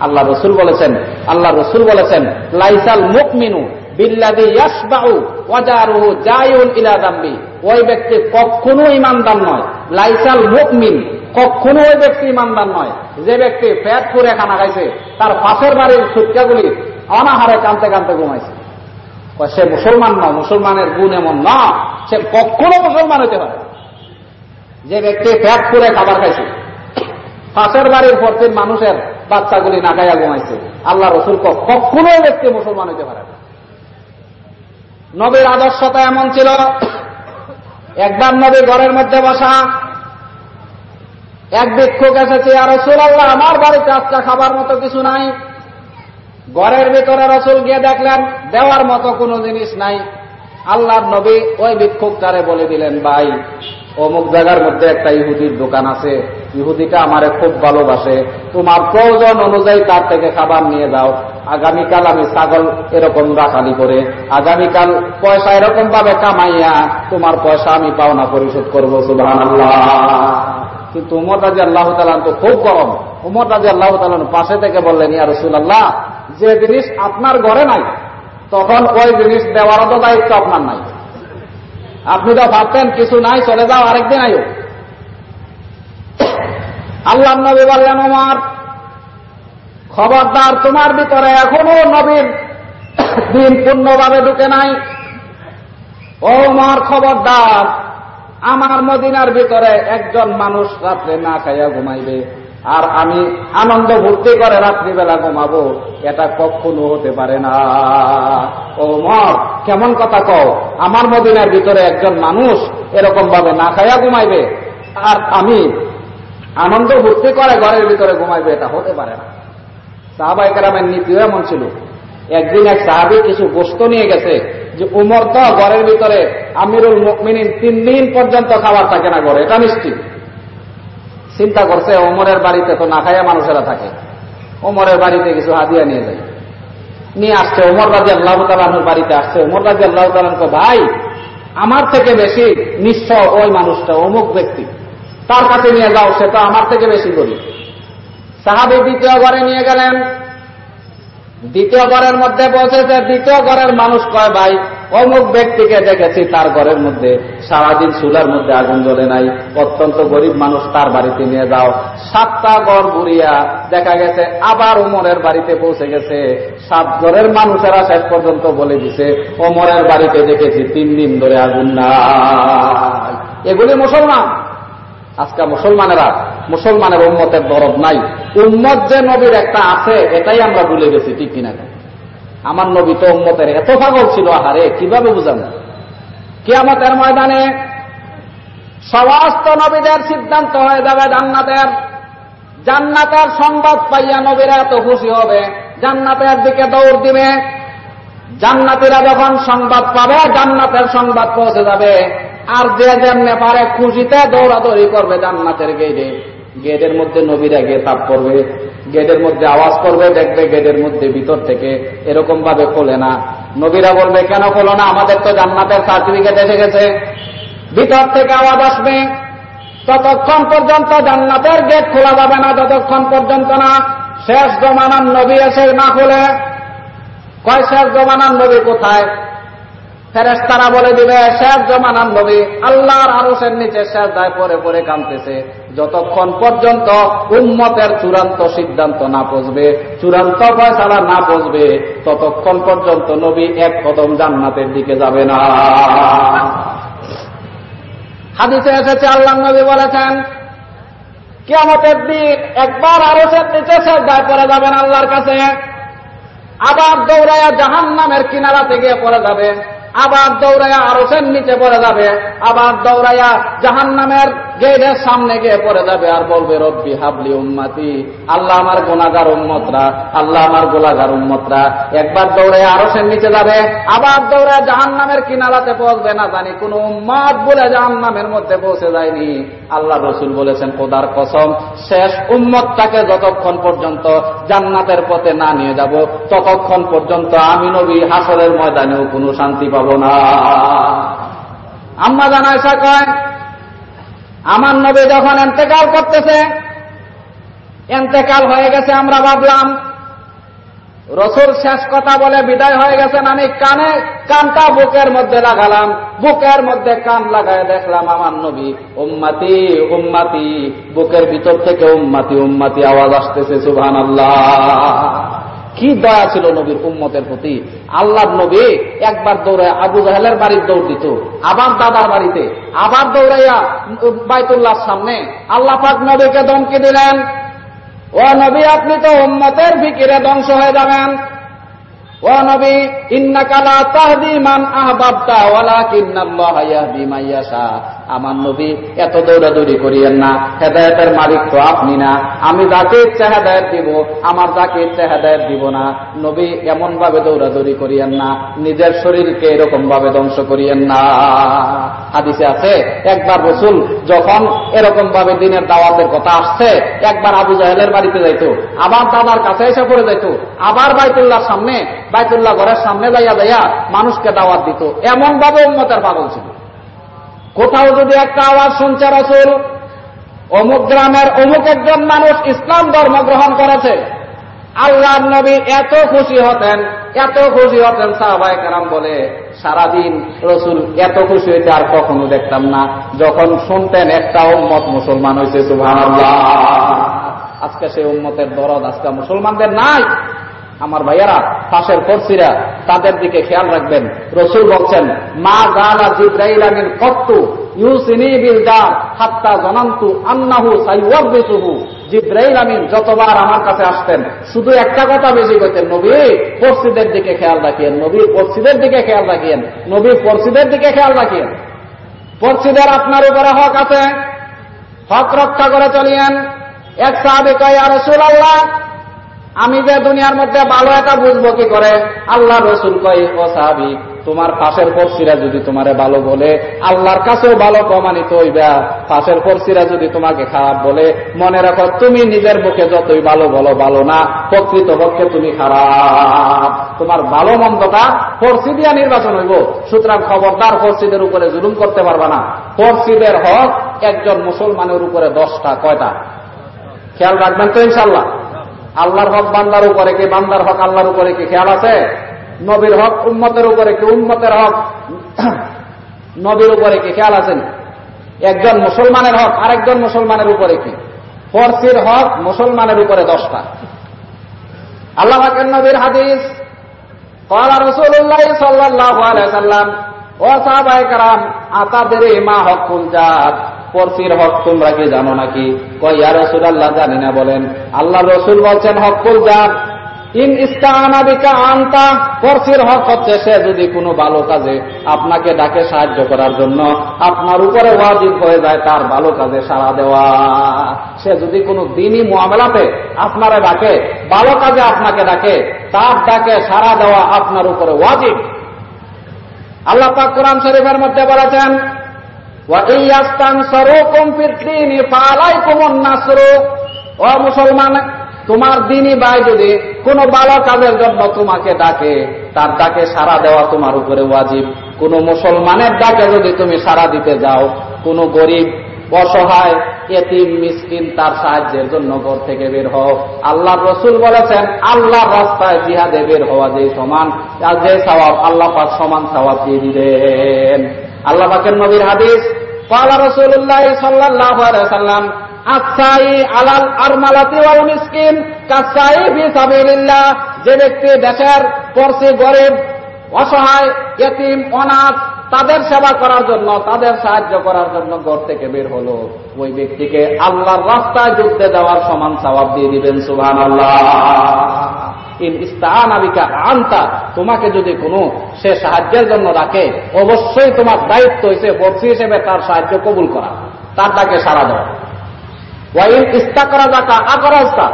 আল্লাহ রাসূল বলেছেন লাইসাল মুমিনু বিল্লাযী ইয়াশবাউ ওয়া জারুহু জায়ুন ইলা যামবি, ওই ব্যক্তি কখনো ঈমানদার নয়। লাইসাল মুমিন, কখনো ওই ব্যক্তি ঈমানদার নয় যে ব্যক্তি পেট পুরে খানা খাইছে, তার পাশের বাড়ির সুটকাগুলি অনাহারে কাঁদতে কাঁদতে ঘুমাইছে। সে মুসলমান নয়, মুসলমানের গুণ এমন না, সে কখনো মুসলমান হতে পারে। যে ব্যক্তি পেট পুরে খাবার খাইছে, পাশের বাড়ির প্রত্যেক মানুষের বাচ্চাগুলি না খাইয়া ঘুমাইছে, আল্লাহ রাসূল কখনো ওই ব্যক্তি মুসলমান হতে পারে না। নবীর আদর্শতা এমন ছিল, একবার নবী ঘরের মধ্যে বসা, এক ভিক্ষুক এসেছে, ইয়া রাসূলুল্লাহ আমার বাড়িতে আজকে খাবার মতো কিছু নাই। ঘরের ভিতরে রাসূল গিয়ে দেখলেন দেওয়ার মতো কোনো জিনিস নাই। আল্লাহর নবী ওই ভিক্ষুকটারে বলে দিলেন, ভাই অমুক জায়গার মধ্যে একটা ইহুদির দোকান আছে, ইহুদিটা আমারে খুব ভালোবাসে, তোমার প্রয়োজন অনুযায়ী তার থেকে খাবার নিয়ে যাও, আগামীকাল আমি ছাগল এরকম রাখালি করে, আগামীকাল পয়সা এরকম ভাবে কামাইয়া তোমার পয়সা আমি পাওনা পরিশোধ করবো। সুবহানাল্লাহ। কিন্তু উমর রাদিয়াল্লাহু তাআলা তো খুব গরম। উমর রাদিয়াল্লাহু তাআলা পাশে থেকে বললেন, ইয়া রাসূলুল্লাহ যে জিনিস আপনার ঘরে নাই, তখন ওই জিনিস দেওয়ারও তো দায়িত্ব আপনার নাই। আপনি তো ভাবতেন কিছু নাই, চলে যাও, আরেকদিন আইও। আল্লাহর নবী বললেন, ওমর খবরদার, তোমার ভিতরে এখনো নবীর দিন পূর্ণভাবে ঢুকে নাই। ওমর খবরদার, আমার মদিনার ভিতরে একজন মানুষ রাত্রে না খাইয়া ঘুমাইবে আর আমি আনন্দ ভর্তি করে রাত্রিবেলা ঘুমাবো, এটা কখনো হতে পারে না। ওমর কেমন কথা কও, আমার মদিনার ভিতরে একজন মানুষ এরকম ভাবে না খাইয়া ঘুমাইবে আর আমি আনন্দ ভর্তি করে ঘরের ভিতরে ঘুমাইবে, এটা হতে পারে না। সাহাবায়ে কেরামের নীতিও এমন ছিল। একদিন এক সাহাবী কিছু গোশত নিয়ে গেছে, যে উমর তো ঘরের ভিতরে আমিরুল মুমিনিন 3 দিন পর্যন্ত খাবার থাকে না ঘরে, এটা নিশ্চিত। চিন্তা করছে ওমরের বাড়িতে তো না খাইয়া মানুষেরা থাকে, ওমরের বাড়িতে কিছু হাদিয়া নিয়ে যায়। নিয়ে আসছে, ওমর রাদিয়াল্লাহু তাআলার বাড়িতে আসছে। ওমর রাদিয়াল্লাহু তাআলা ভাই আমার থেকে বেশি নিঃস্ব ওই মানুষটা, অমুক ব্যক্তি, তার কাছে নিয়ে যাও, সে তো আমার থেকে বেশি গরিব। সাহাবী দ্বিতীয় ঘরে নিয়ে গেলেন। দ্বিতীয় ঘরের মধ্যে পৌঁছেছে, দ্বিতীয় ঘরের মানুষ কয়, ভাই অমুক ব্যক্তিকে দেখেছি তার ঘরের মধ্যে সারাদিন চুলার মধ্যে আগুন জ্বলে নাই, অত্যন্ত গরিব মানুষ, তার বাড়িতে নিয়ে যাও। 7টা ঘর ঘুরিয়া দেখা গেছে আবার ওমরের বাড়িতে পৌঁছে গেছে। 7 ঘরের মানুষেরা শেষ পর্যন্ত বলে দিছে ওমরের বাড়িতে দেখেছি 3 দিন ধরে আগুন নাই। এগুলি মুসলমান। আজকে মুসলমানের উম্মতের দরদ নাই। উম্মত যে নবীর একটা আছে এটাই আমরা ভুলে গেছি, ঠিক কিনা? আমার নবী তো উম্মতের এত পাগল ছিল, আহারে কিভাবে বুঝাবো? কিয়ামতের ময়দানে সমস্ত নবীদের সিদ্ধান্ত হয়ে যাবে জান্নাতের। জান্নাতের সংবাদ পাইয়া নবীরা এত খুশি হবে, জান্নাতের দিকে দৌড় দিবে। জান্নাতীরা যখন সংবাদ পাবে, জান্নাতের সংবাদ পৌঁছে যাবে, আর যে যেমনে পারে খুশিতে দৌড়াদৌড়ি করবে জান্নাতের গেটে। গেটের মধ্যে নবীরা গিয়ে তাপ করবে, গেটের মধ্যে আওয়াজ করবে, দেখবে গেটের মধ্যে ভিতর থেকে এরকম ভাবে খোলে না। নবীরা বলবে কেন খোলো না, আমাদের তো জান্নাতের সার্টিফিকেট এসে গেছে। ভিতর থেকে আওয়াজ আসবে, ততক্ষণ পর্যন্ত জান্নাতের গেট খোলা যাবে না, যতক্ষণ পর্যন্ত না শেষ জমানার নবী এসে না খোলে। কয় শেষ জমানার নবী কোথায়? ফেরেশতারা বলে দিবে শেষ জমানার নবী আল্লাহর আরশের নিচে সিজদায় পড়ে পড়ে কাঁদতেছে। যতক্ষণ পর্যন্ত উম্মতের চূড়ান্ত সিদ্ধান্ত না পৌঁছবে, চূড়ান্ত ফয়সালা না পৌঁছবে, ততক্ষণ পর্যন্ত নবী এক কদম জান্নাতের দিকে যাবে না। হাদিসে এসেছে, আল্লাহর নবী বলেছেন কিয়ামতের দিন একবার আরশের নিচে সিজদায় পড়ে যাবেন আল্লাহর কাছে, আবার দৌড়াইয়া জাহান্নামের কিনারাতে গিয়ে পড়ে যাবে, আবার দৌড়াইয়া আরশের নিচে পড়ে যাবে, আবার দৌড়াইয়া জাহান্নামের গেটের সামনে গিয়ে পড়ে যাবে আর বলবে রব্বি হাবলি উম্মতি, আল্লাহ আমার গুনাহগার উম্মতরা, আল্লাহ আমার গুনাহগার উম্মতরা। একবার দৌড়ে আরশের নিচে যাবে, আবার দৌড়ে জাহান্নামের কিনারাতে পৌঁছবে, না জানি কোন উম্মত বলে জাহান্নামের মধ্যে পৌঁছে যায়নি। আল্লাহ রাসূল বলেছেন খোদার কসম, শেষ উম্মতটাকে যতক্ষণ পর্যন্ত জান্নাতের পথে না নিয়ে যাব ততক্ষণ পর্যন্ত আমি নবী হাসরের ময়দানেও কোনো শান্তি পাব না। আম্মা জান আয়েশা কয়, আমার নবী যখন ইন্তেকাল করতেছে, ইন্তেকাল হয়ে গেছে, আমরা ভাবলাম রাসূল শেষ কথা বলে বিদায় হয়ে গেছেন। আমি কানটা বুকের মধ্যে লাগালাম, বুকের মধ্যে কান লাগায় দেখলাম আমার নবী উম্মতি উম্মতি, বুকের ভিতর থেকে উম্মতি উম্মতি আওয়াজ আসতেছে। সুবহানাল্লাহ, কি দয়া ছিল নবীর উম্মতের প্রতি। আল্লাহর নবী একবার দৌড়ে আবু জাহেলের বাড়ির দৌড় দিত, আবার দাদার বাড়িতে, আবার দৌড়াইয়া বাইতুল্লাহর সামনে। আল্লাহ পাক নবীকে ধমকি দিলেন, ও নবী আপনি তো উম্মতের ফিকিরে ধ্বংস হয়ে যাবেন। ও নবী, ইন্নাকা লা তাহদি মান আহবাবতা ওয়ালাকিন্নাল্লাহা ইয়াহদি মান ইয়াশা। আমার নবী এত দৌড়াদৌড়ি করিয়েন না, হেদায়েতের মালিক তো আপনি না। আমি যাকে ইচ্ছা হেদায়েত দিব, আমার যাকে ইচ্ছা হেদায়েত দিব না। নবী এমন ভাবে দৌড়াদৌড়ি করিয়েন না, নিজের শরীরকে এরকম ভাবে ধ্বংস করিয়েন না। হাদিসে আছে একবার রাসূল যখন এরকম ভাবে দিনের দাওয়াতের কথা আসছে, একবার আবু জাহেলের বাড়িতে যাইতো, আবার দাদার কাছে এসে পড়ে যাইতো, আবার বাইতুল্লাহর সামনে, বাইতুল্লাহ ঘরের সামনে যাইয়া মানুষকে দাওয়াত দিত। এমন ভাবে উম্মতের পাগল ছিল। কোথাও যদি একটা আওয়াজ শুনছে রাসূল অমুক গ্রামের অমুক একজন মানুষ ইসলাম ধর্ম গ্রহণ করেছে, আল্লাহর নবী এত খুশি হতেন, এত খুশি হতেন, সাহাবায়ে কেরাম বলে সারাদিন রাসূল এত খুশি হইতে আর কখনো দেখতাম না যখন শুনতেন একটা উম্মত মুসলমান হয়েছে। সুবহানাল্লাহ, আজকে সেই উম্মতের দরদ আজকে মুসলমানদের নাই। আমার ভাইয়ারা, পাশের পড়শিরা, তাদের দিকে খেয়াল রাখবেন। রাসূল বলছেন, মা জালা জিবরাইল মিন কত্তু ইউসিনি বিল জার হাত্তা জানান্তু আন্নাহু সাইয়্যিবুহু। জিবরাইল আমিন যতবার আমার কাছে আসতেন শুধু একটা কথা বেশি কইতেন, নবী পড়শিদের দিকে খেয়াল রাখিয়েন, নবী পড়শিদের দিকে খেয়াল রাখিয়েন, নবী পড়শিদের দিকে খেয়াল রাখিয়েন। পড়শিদের আপনার উপরে হক আছে, হক রক্ষা করে চলিয়েন। এক সাহাবী কয়, ইয়া রাসূলুল্লাহ, আমি যে দুনিয়ার মধ্যে ভালো এটা বুঝবো কি করে? আল্লাহ রাসূল কয়, ও সাহাবী, তোমার পাশের পড়শিরা যদি তোমারে ভালো বলে আল্লাহর কাছেও ভালো প্রমাণিত হইবা। পাশের পড়শিরা যদি তোমাকে খারাপ বলে, মনে রাখো তুমি নিজের মুখে যতই ভালো বলো ভালো না, প্রকৃতপক্ষে তুমি খারাপ। তোমার ভালো মন্দটা পড়শি দিয়া নির্বাচন হইব। সুতরাং খবরদার পড়শিদের উপরে জুলুম করতে পারবা না। পড়শিদের হক একজন মুসলমানের উপরে 10টা। কয়টা? খেয়াল রাখবেন তো ইনশাআল্লাহ। আল্লাহর হক বান্দার উপরে কি, বান্দার হক আল্লাহর উপরে কি খেয়াল আছে? নবীর হক উম্মতের উপরে কি, উম্মতের হক নবীর উপরে কি খেয়াল আছেন? একজন মুসলমানের হক আরেকজন মুসলমানের উপরে কি? পড়শির হক মুসলমানের উপরে 10টা। আল্লাহ পাকের নবীর হাদিস, ক্বালা রাসূলুল্লাহ সাল্লাল্লাহু আলাইহি ওয়াসাল্লাম, ও সাহাবায়ে কেরাম, আতাদরি মা হকুল জাত, পড়শির হক তোমরা কি জানো নাকি? কয়, ইয়া রাসূলুল্লাহ, জানি না। বলেন। আল্লাহ রাসূল বলছেন, হকুল জাত ইন ইস্তাআনা বিকা আনতা, পড়শির হক হচ্ছে সে যদি কোনো ভালো কাজে আপনাকে ডাকে সাহায্য করার জন্য, আপনার উপরে ওয়াজিব হয়ে যায় তার ভালো কাজে সাড়া দেওয়া। সে যদি কোনো দ্বীনি মুআমালাতে আপনারে ডাকে, ভালো কাজে আপনাকে ডাকে, তার ডাকে সাড়া দেওয়া আপনার উপরে ওয়াজিব। আল্লাহ পাক কোরআন শরীফের মধ্যে বলেছেন, ওয়া ইয়াস্তানসারুকুম ফিদ-দীনি ফালাইকুমুন নাসরু। ও মুসলমান, তোমার দ্বীনি ভাই যদি কোন ভালো কাজের জন্য তোমাকে ডাকে, তার ডাকে সাড়া দেওয়া তোমার উপরে ওয়াজিব। কোন মুসলমানের ডাকে যদি তুমি সাড়া দিতে যাও, কোন গরিব অসহায় এতিম মিসকিন তার সাহায্যের জন্য ঘর থেকে বের হও। আল্লাহর রাসূল বলেছেন, আল্লাহর রাস্তায় জিহাদে বের হওয়া যে সমান, যে সওয়াব আল্লাহ পাক সমান সওয়াব দিয়ে দিবেন। আল্লাহ পাকের নবীর হাদিস, ক্বালা রাসূলুল্লাহ সাল্লাল্লাহু আলাইহি ওয়াসাল্লাম, আসাই আলাল আরমালাতি ওয়াল মিসকিন কাসাই ফি সাবিলিল্লাহ। যে ব্যক্তি দেশের পড়শি, গরিব, অসহায়, এতিম, অনাথ তাদের সেবা করার জন্য, তাদের সাহায্য করার জন্য ঘর থেকে বের হলো, ওই ব্যক্তিকে আল্লাহর রাস্তায় যুদ্ধে যাওয়ার সমান সওয়াব দিয়ে দিবেন। সুবহানাল্লাহ। ইন ইস্তাআনা বিকা আনতা, তোমাকে যদি কোনো সে সাহায্যের জন্য রাখে, অবশ্যই তোমার দায়িত্ব হইছে পড়শি হিসেবে তার সাহায্য কবুল করা। তার ডাকে সাড়া দাও। ওয়াইন ইস্তাকরা যাকা আকরাজতা,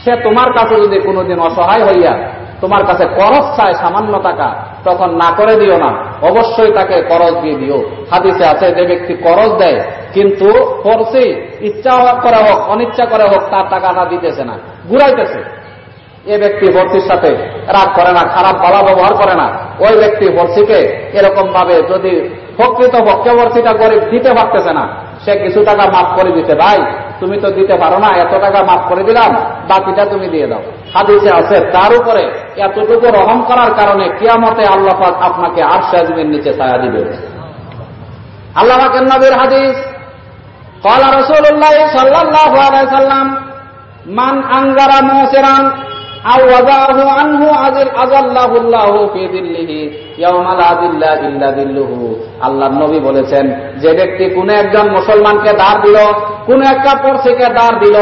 সে তোমার কাছে যদি কোনোদিন অসহায় হইয়া তোমার কাছে করজ চায় সামান্য টাকা, তখন না করে দিও না, অবশ্যই তাকে করজ দিয়ে দিও। হাদিসে আছে যে ব্যক্তি করজ দেয় কিন্তু ফরসি ইচ্ছা করে হোক অনিচ্ছা করে হোক তার টাকাটা দিতেছে না, ঘুরাইতেছে, এ ব্যক্তি ফরসির সাথে রাগ করে না, খারাপ ভালো ব্যবহার করে না। ওই ব্যক্তি ফরসিকে এরকম ভাবে যদি প্রকৃত পক্ষে ফরসিটা গরিব দিতে পারতেছে না, সে কিছু টাকা মাফ করে দিতে, ভাই তুমি তো দিতে পারো না, এত টাকা মাফ করে দিলাম, বাকিটা তুমি দিয়ে দাও। হাদিসে আছে তার উপরে এতটুকু রহম করার কারণে কিয়ামতে আল্লাহ পাক আপনাকে আরশে আজিমের নিচে ছায়া দিবে। আল্লাহ পাকের নবীর হাদিস, ক্বালা রাসূলুল্লাহ সাল্লাল্লাহু আলাইহি সাল্লাম, মান আনজারা মুসিরান আও ওয়াযাহু আনহু আযাল্লাহুল্লাহু ফি যিল্লিহি ইয়াওমা লা যিল্লা ইল্লা যিল্লুহু। আল্লাহর নবী বলেছেন, যে ব্যক্তি কোন একজন মুসলমানকে ধার দিল, কোন একটা পড়শিকে ধার দিল,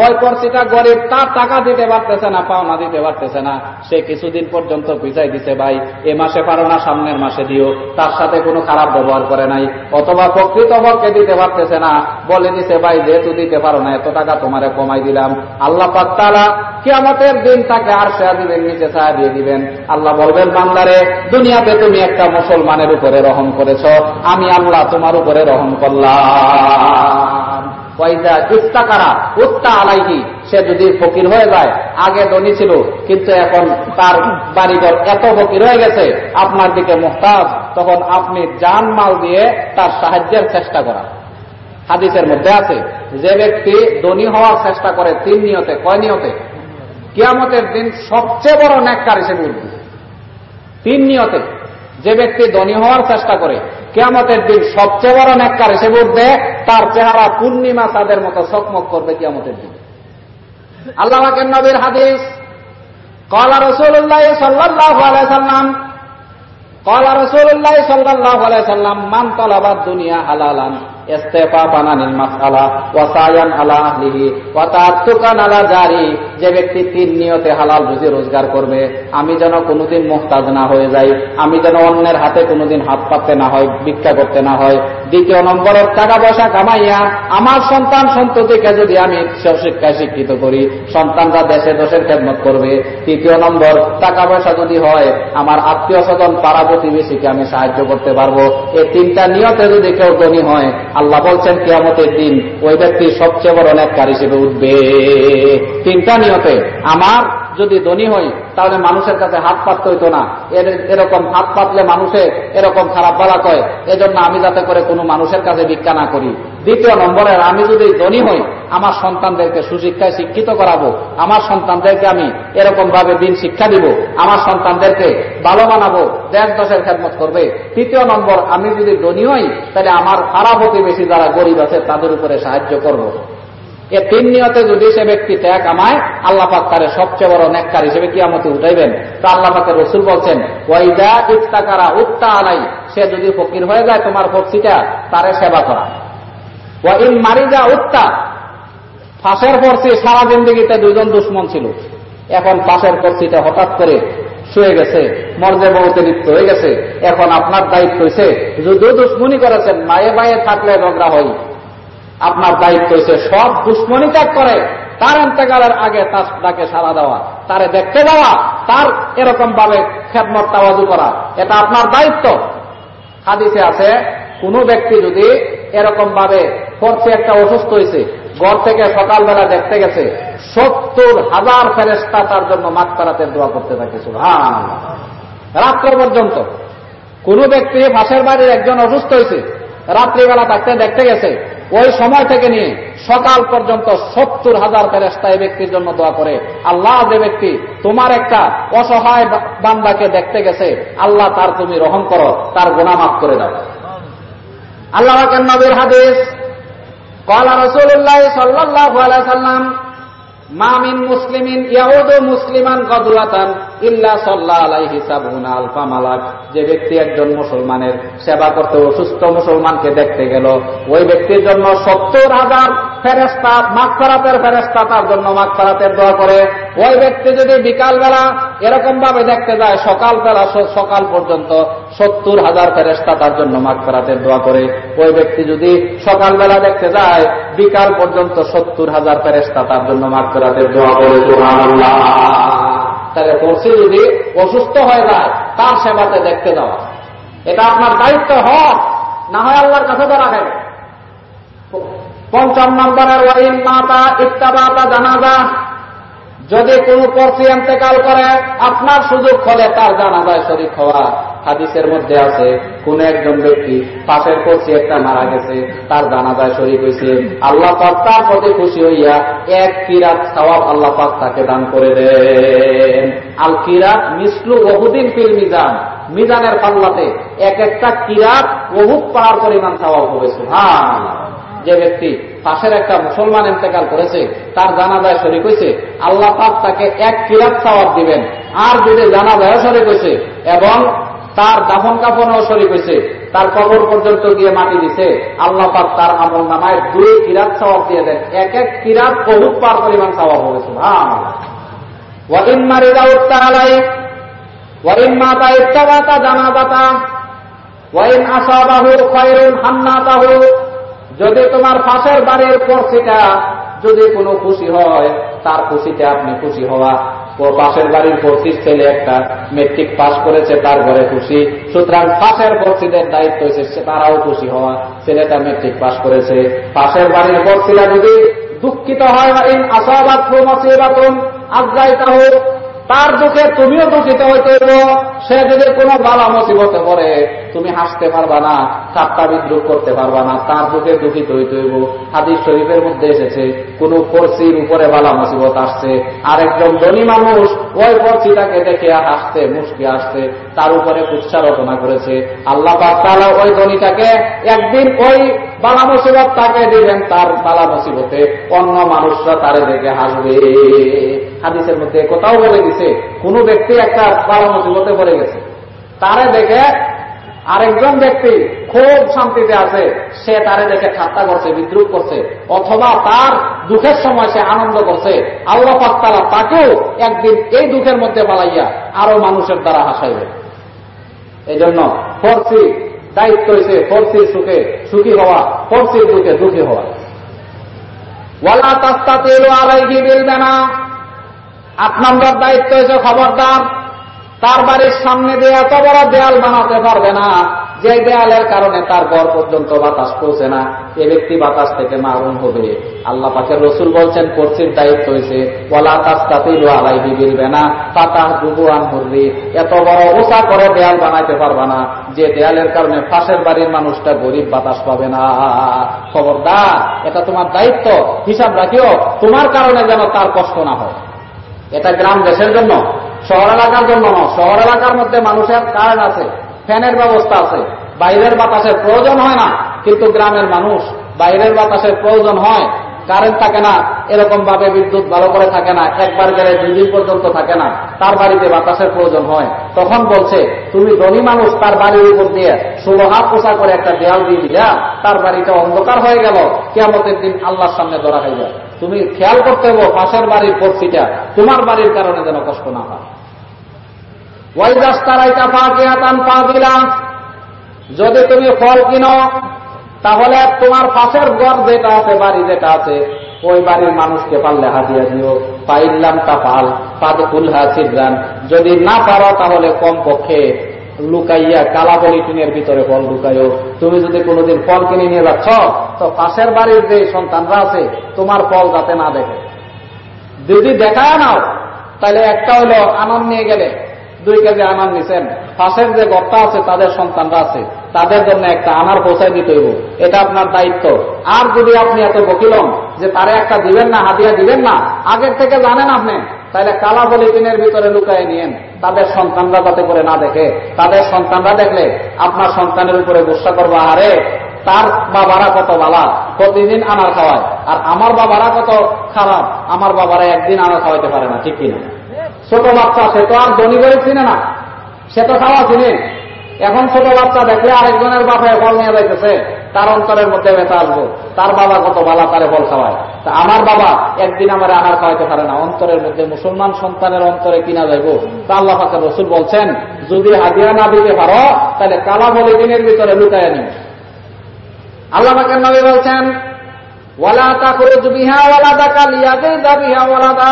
ওই পড়শিটা গরিব, তার টাকা দিতে পারতেছে না, পাওনা দিতে পারতেছে না, সে কিছুদিন পর্যন্ত পিছাই দিছে, ভাই এ মাসে পারো না সামনের মাসে দিও, তার সাথে কোনো খারাপ ব্যবহার করে নাই। অথবা প্রকৃতপক্ষে দিতে পারতেছে না, বলে দিছে, ভাই যেহেতু দিতে পারো না এত টাকা তোমারে কমাই দিলাম। আল্লাহ পাক তাআলা কিয়ামতের দিন তাকে আরশে আজিমের নিচে ছায়া দিয়ে দিবেন। আল্লাহ বলবেন, বান্দারে দুনিয়াতে তুমি একটা মুসলমানের উপরে রহম করেছো, আমি আল্লাহ তোমার উপরে রহম করলাম। ওয়াইদা ইস্তাকারা উত্তা আলাইহি, সে যদি ফকির হয়ে যায়, আগে ধনী ছিল কিন্তু এখন তার বাড়িঘর এত ফকির হয়ে গেছে আপনার দিকে মুহতাজ, তখন আপনি জান মাল দিয়ে তার সাহায্যের চেষ্টা করা। হাদিসের মধ্যে আছে যে ব্যক্তি ধনী হওয়ার চেষ্টা করে তিন নিয়তে, কয় নিয়তে? কিয়ামতের দিন সবচেয়ে বড় নেককার হিসেবে উঠবে। তিন নিয়তে যে ব্যক্তি ধনী হওয়ার চেষ্টা করে কিয়ামতের দিন সবচেয়ে বড় নেককার হিসেবে উঠবে, তার চেহারা পূর্ণিমা চাঁদের মতো চকমক করবে কিয়ামতের দিন। আল্লাহ পাকের নবীর হাদিস, ক্বালা রাসূলুল্লাহ সাল্লাল্লাহু আলাইহি সাল্লাম, ক্বালা রাসূলুল্লাহ সাল্লাল্লাহু আলাইহি সাল্লাম, মান তালাবাদ দুনিয়া হালালান ইস্তিফাফান আনিল মাসআলা ওয়া সায়ান আলা আহলিহি ওয়া তাআত্তুকান আলা জারি, যে ব্যক্তি তিন নিয়তে হালাল রুজি রোজগার করবে, আমি যেন কোনোদিন মুহতাজ না হয়ে যাই, আমি যেন অন্যের হাতে কোনোদিন হাত পাততে না হয়, ভিক্ষা করতে না হয়। দ্বিতীয় নম্বরের টাকা পয়সা কামাইয়া আমার সন্তান সন্ততিকে যদি আমি শিক্ষায় শিক্ষিত করি, সন্তানরা দেশে দেশের খেদমত করবে। তৃতীয় নম্বর, টাকা পয়সা যদি হয় আমার আত্মীয় স্বজন পাড়া প্রতিবেশীকে আমি সাহায্য করতে পারবো। এই তিনটা নিয়তে যদি কেউ ধনী হয়, আল্লাহ বলছেন কিয়ামতের দিন ওই ব্যক্তি সবচেয়ে বড় নেককার হিসেবে উঠবে। তিনটা নিয়তে আমার যদি ধনী হই তাহলে মানুষের কাছে হাত পাততে হইতো না, এরকম হাত পাতলে মানুষে এরকম খারাপ বলা কয়, এজন্য আমি যাতে করে কোনো মানুষের কাছে ভিক্ষা না করি। দ্বিতীয় নম্বরের, আমি যদি ধনী হই আমার সন্তানদেরকে সুশিক্ষায় শিক্ষিত করাবো, আমার সন্তানদেরকে আমি এরকম ভাবে দিন শিক্ষা দিব, আমার সন্তানদেরকে ভালো বানাবো, দেশ দেশের খেদমত করবে। তৃতীয় নম্বর, আমি যদি ধনী হই তাহলে আমার পাড়া প্রতিবেশী যারা গরিব আছে তাদের উপরে সাহায্য করব। এ তিন নিয়তে যদি সে ব্যক্তি ত্যাগ আমায়, আল্লাহ পাক তারে সবচেয়ে বড় নেককার হিসেবে কিয়ামতে উঠাইবেন। তো আল্লাহ পাকের রাসূল বলছেন, ওয়াইদা ইফতাকারা উত্তা আলাই, সে যদি ফকির হয়ে যায় তোমার ফকিরটা তারে সেবা করা। ওয়া ইন মারিজা উত্তা, ফাঁসের পড়ছি সারা জিন্দেগিতে দুইজন দুশ্মন ছিল, এখন ফাঁসের পড়ছিটা হঠাৎ করে শুয়ে গেছে, মর্যে মৌতে লিপ্ত হয়ে গেছে, এখন আপনার দায়িত্ব হয়েছে, যদিও দুশ্মনী করেছেন মায়ে মায়ে থাকলে ঝগড়া হয়, আপনার দায়িত্ব হয়েছে সব দুশ্মনী ত্যাগ করে তার ইন্তেকালের আগে তার ডাকে সাড়া দেওয়া, তারে দেখতে যাওয়া, তার এরকম ভাবে খেদমত তাওয়াজু করা, এটা আপনার দায়িত্ব। হাদিসে আছে কোন ব্যক্তি যদি এরকম ভাবে পড়ছে, একটা অসুস্থ হয়েছে, ঘর থেকে সকালবেলা দেখতে গেছে ৭০,০০০ ফেরেশতা তার জন্য মাগফিরাতের দোয়া করতে থাকে সুবহানাল্লাহ, রাত্র পর্যন্ত। কোন ব্যক্তি পাশের বাড়ির একজন অসুস্থ হয়েছে, রাত্রিবেলা তাকে দেখতে গেছে, ওই সময় থেকে নিয়ে সকাল পর্যন্ত ৭০,০০০ ফেরেশতা এই ব্যক্তির জন্য দোয়া করে, আল্লাহ যে ব্যক্তি তোমার একটা অসহায় বান্দাকে দেখতে গেছে, আল্লাহ তার তুমি রহম করো, তার গুনাহ মাফ করে দাও। আল্লাহ পাকের নবীর হাদিস, ক্বালা রাসূলুল্লাহ সাল্লাল্লাহু আলাইহি সাল্লাম, মা মিন মুসলিমিন ইয়াউদু মুসলিমান গাদওয়াতান ইল্লা সাল্লা আলাইহি সাবউনা আলফা মালাক। যে ব্যক্তি একজন মুসলমানের সেবা করতে অসুস্থ মুসলমানকে দেখতে গেল, ওই ব্যক্তির জন্য 70,000 ফেরেশতা মাগফিরাতের ফেরেশতা তার জন্য মাগফিরাতের দোয়া করে। ওই ব্যক্তি যদি বিকালবেলা এরকম ভাবে দেখতে যায়, সকাল পর্যন্ত 70,000 ফেরেশতা তার জন্য মাগফিরাতের দোয়া করে। ওই ব্যক্তি যদি সকালবেলা দেখতে যায়, বিকাল পর্যন্ত 70,000 ফেরেশতা তার জন্য মাগফিরাতের দোয়া করে। সুবহানাল্লাহ। তাহলে পড়ছি যদি অসুস্থ হয়ে যায়, তার সেবাতে দেখতে যাওয়া, এটা আপনার দায়িত্ব হক, না হয় আল্লাহর কাছে তো রাখেন। ৫ম নম্বরের ওয়াইন মাতা ইত্তাবাতা জানাজা, যদি কোন পড়ছি ইন্তেকাল করে, আপনার সুযোগ হলে তার জানাজায় শরীক হওয়া। হাদিসের মধ্যে আছে, কোন একজন ব্যক্তি পাশের পড়ছি একটা মারা গেছে, তার জানাজায় শরীক হয়েছে, আল্লাহ পাক তার প্রতি খুশি হইয়া 1 কিরাত সওয়াব আল্লাহ পাক তাকে দান করে দেন। আল কিরাত মিসলু ওহুদিন ফিল মিজান, মিজানের পাল্লাতে এক একটা কিরাত ওহুদ পাহাড় পরিমাণ সওয়াব হবে। সুবহানাল্লাহ। যে ব্যক্তি পাশের একটা মুসলমান ইন্তেকাল করেছে, তার জানাজায় শরীক হয়েছে, আল্লাহ পাক তাকে 1 কিরাত সওয়াব দিবেন। আর যদি জানাজায় শরীক হয়েছে এবং তার দাফন কাফনেও শরীক হয়েছে, তার কবর পর্যন্ত গিয়ে মাটি দিছে, আল্লাহ পাক তার আমল নামায় 2 কিরাত সওয়াব দিয়ে দেন। এক কিরাত বহুত পার পরিমাণ সওয়াব হবে। সুবহানাল্লাহ। ওয়া ইন মারিদা উত্তারালাই ওয়া ইন মাতা ইত্তাবাতা জানাজাতা ওয়া ইন আসাবাহু খায়রুন হান্নাতাহু, যদি তোমার পাশের বাড়ির পড়শিটা যদি কোনো খুশি হয়, তার খুশিতে আপনি খুশি হওয়া। ও পাশের বাড়ির পড়শির ছেলে একটা মেট্রিক পাস করেছে, তার ঘরে খুশি, সুতরাং পাশের পড়শিদের দায়িত্ব হয়েছে তারাও খুশি হওয়া, ছেলেটা মেট্রিক পাস করেছে। পাশের বাড়ির পড়শিরা যদি দুঃখিত হয়, ইন আসাবাতহু মুসিবাতুন আযযাইতাহু, তার দুঃখে তুমিও দুঃখিত হইতে হইব। সে যদি কোনো বালা মুসিবতে পড়ে, তুমি হাসতে পারবা না, ঠাট্টা বিদ্রুপ করতে পারবা না, তার দুঃখে দুঃখিত হইতে হইব। হাদিস শরীফের মধ্যে এসেছে, কোন পড়শির উপরে বালা মুসিবত আসছে, আরেকজন ধনী মানুষ ওই পড়শিটাকে দেখে হাসতে মুশকি আসছে, তার উপরে কুৎসা রচনা করেছে, আল্লাহ পাক তাআলা ওই ধনীটাকে একদিন ওই বালা মুসিবত তাকে দিবেন, তার বালা মুসিবতে অন্য মানুষরা তারে দেখে হাসবে। হাদিসের মধ্যে কোথাও বলে দিছে, কোন ব্যক্তি একটা বালা মুসিবতে পড়ে গেছে, তারে দেখে আরেকজন ব্যক্তি খুব শান্তিতে আছে, সে তারে দেখে ঠাট্টা করছে, বিদ্রুপ করছে, অথবা তার দুঃখের সময় সে আনন্দ করছে, আল্লাহ পাক তাআলা তাকেও একদিন এই দুঃখের মধ্যে পালাইয়া আরো মানুষের দ্বারা হাসাইবে। এই জন্য পড়শি দায়িত্ব হয়েছে পড়শির সুখে সুখী হওয়া, পড়শির দুঃখে দুঃখী হওয়া। ওয়ালা তাস্তাতিলু আলাইহি বিল বানা, 8 নম্বর দায়িত্ব হয়েছে খবরদার, তার বাড়ির সামনে দিয়ে এত বড় দেয়াল বানাতে পারবে না যে দেয়ালের কারণে তার ঘর পর্যন্ত বাতাস পৌঁছে না, এ ব্যক্তি বাতাস থেকে মারুম হবে। আল্লাহ পাকের রাসূল বলছেন, পড়শির দায়িত্ব হয়েছে ওয়ালা তাস্তাতিলু আলাইহি বিল বানা ফাতাহজুবু আনহু রিহ, এত বড় উঁচা করে দেয়াল বানাইতে পারবে না যে দেয়ালের কারণে পাশের বাড়ির মানুষটা গরিব বাতাস পাবে না। খবরদার, এটা তোমার দায়িত্ব, হিসাব রাখিও, তোমার কারণে যেন তার কষ্ট না হয়। এটা গ্রাম দেশের জন্য, শহর এলাকার জন্য নয়। শহর এলাকার মধ্যে মানুষের কারেন্ট আছে, ফ্যানের ব্যবস্থা আছে, বাইরের বাতাসের প্রয়োজন হয় না, কিন্তু গ্রামের মানুষ বাইরের বাতাসের প্রয়োজন হয়, কারেন্ট থাকে না, এরকম ভাবে বিদ্যুৎ ভালো করে থাকে না, একবার গেলে 2 দিন পর্যন্ত থাকে না, তার বাড়িতে বাতাসের প্রয়োজন হয়। তখন বলছে, তুমি ধনী মানুষ, তার বাড়ির উপর দিয়ে 16 হাত পোষা করে একটা দেয়াল দিয়ে দিলা, তার বাড়িটা অন্ধকার হয়ে গেল, কিয়ামতের দিন আল্লাহর সামনে ধরা হয়ে যায়। তুমি খেয়াল করতে হবে পাশের বাড়ির পড়শিটা তোমার বাড়ির কারণে যেন কষ্ট না হয়। ওয়াইদাস্তারাইতা ফাকিহাতান ফাদিলা, যদি তুমি ফল কিনো, তাহলে তোমার পাশের ঘর যেটা আছে, বাড়ি যেটা আছে, ওই বাড়ির মানুষকে পারলে হাদিয়া দিও। পাইল্লাম তাফাল ফাদকুলহা সিররান, যদি না পারো তাহলে কমপক্ষে লুকাইয়া কালা পলিথিনের ভিতরে ফল লুকাইও। তুমি যদি কোনোদিন ফল কিনে নিয়ে যাচ্ছ, তো পাশের বাড়ির যে সন্তানরা আছে তোমার ফল যাতে না দেখে। যদি দেখায় নাও, তাহলে একটা হলো আনন্দ নিয়ে গেলে 2 কেজি আনার নিছেন, পাশের যে ঘরটা আছে তাদের সন্তানরা আছে, তাদের জন্য একটা আনার পৌঁছায় দিতে হইব, এটা আপনার দায়িত্ব। আর যদি আপনি এত বকিলন যে তারে একটা দিবেন না, হাদিয়া দিবেন না, আগের থেকে জানেন আপনি, তাহলে কালা পলিথিনের ভিতরে লুকায় নিয়েন, তাদের সন্তানরা যাতে করে না দেখে। তাদের সন্তানরা দেখলে আপনার সন্তানের উপরে গুসা করবা, আরে তার বাবারা কত বালা, প্রতিদিন আনার খাওয়ায়, আর আমার বাবারা কত খারাপ, আমার বাবারা একদিন আনার খাওয়াইতে পারে না, ঠিক কিনা? ছোট বাচ্চা, সে তো আর ধনী গরিব চিনে না, সে তো খাওয়া চিনে। এখন ছোট বাচ্চা দেখলে আরেকজনের বাসায় ফল নিয়ে যাইতেছে, তার অন্তরের মধ্যে ব্যথা আসবো, তার বাবা কত বালা তারে ফল খাওয়ায়, তা আমার বাবা একদিন আমার আনার খাওয়াইতে পারে না, অন্তরের মধ্যে মুসলমান সন্তানের অন্তরে কিনা যাইব। তা আল্লাহ পাকের রাসূল বলছেন, যদি হাদিয়া না দিতে পারো তাহলে কালা বলে দিনের ভিতরে লুকায় নিও। আল্লাহ পাকের নবী বলছেন, ওয়ালা তাখরুজ বিহা ওয়ালাদাকা লিয়াযিদা বিহা ওয়ালাদা,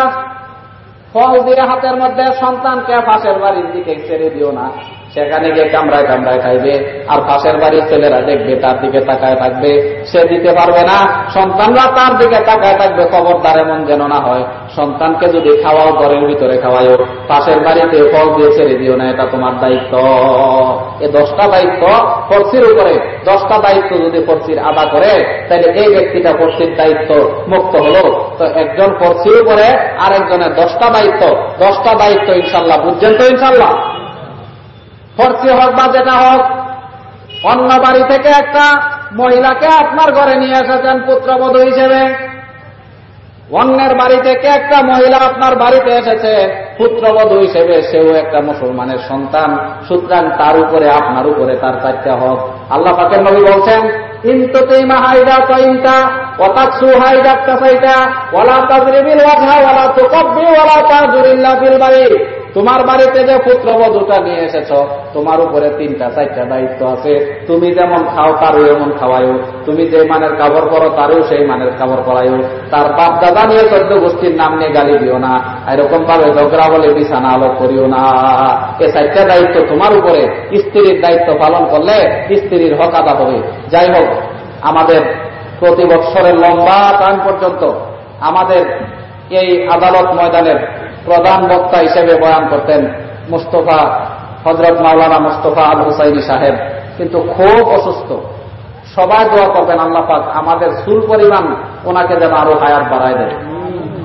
ফল দিয়ে হাতের মধ্যে সন্তানকে পাশের বাড়ির দিকে ছেড়ে দিও না, সেখানে গিয়ে কামড়ায় কামড়ায় খাইবে, আর পাশের বাড়ির ছেলেরা দেখবে তার দিকে তাকায় থাকবে, সে দিতে পারবে না, সন্তানরা তার দিকে তাকায় থাকবে। খবরদার এমন যেন না হয়। সন্তানকে যদি খাওয়াও, ঘরের ভিতরে খাওয়াও, পাশের বাড়িতে ফল দিয়ে ছেড়ে দিও না, এটা তোমার দায়িত্ব। এই 10টা দায়িত্ব পড়শির উপরে, 10টা দায়িত্ব যদি পড়শির আদা করে, তাহলে এই ব্যক্তিটা পড়শির দায়িত্ব মুক্ত হলো। তো একজন পড়শির উপরে আর একজনের 10টা দায়িত্ব, 10টা দায়িত্ব ইনশাল্লাহ বুঝছেন তো? ইনশাল্লাহ পড়শি হোক বা যেটা হোক, অন্য বাড়ি থেকে একটা মহিলাকে আপনার ঘরে নিয়ে এসেছেন পুত্রবধূ হিসেবে, অন্যের বাড়ি থেকে একটা মহিলা আপনার বাড়িতে এসেছে পুত্রবধূ হিসেবে, সেও একটা মুসলমানের সন্তান। সুতরাং তার উপরে, আপনার উপরে তার 4টা হক। আল্লাহ পাকের নবী বলছেন, ইনতুতিমা হাইদা তাইনতা ওয়া তাকসু হাইদা তাসাইতা ওয়ালা তাজরিবিল ওয়াজহা ওয়ালা তুকাব্বি ওয়ালা তাজুরিল্লা ফিল বাড়ি। তোমার বাড়িতে যে পুত্রবধূটা নিয়ে এসেছ, তোমার উপরে 3টা-4টা দায়িত্ব আছে। তুমি যেমন খাও তারও এমন খাওয়াইও, তুমি যে মানের কাপড় পরো তারও সেই মানের কাপড় পরাইও, তার বাপ দাদা নিয়ে 14 গোষ্ঠীর নাম নিয়ে গালি দিও না, এরকম ভাবে ঝগড়া বলে বিছানা আলোক করিও না। এই 4টা দায়িত্ব তোমার উপরে। স্ত্রীর দায়িত্ব পালন করলে স্ত্রীর হক আদা হবে। যাই হোক, আমাদের প্রতি বৎসরের লম্বা টাইম পর্যন্ত আমাদের এই আদালত ময়দানের প্রধান বক্তা হিসেবে বয়ান করতেন মুস্তফা, হযরত মাওলানা মুস্তফা আল হুসাইনি সাহেব, কিন্তু খুব অসুস্থ। সবাই দোয়া করবেন আল্লাহ পাক আমাদের চুল পরিমাণ ওনাকে যেন আরো হায়াত বাড়ায় দেয়।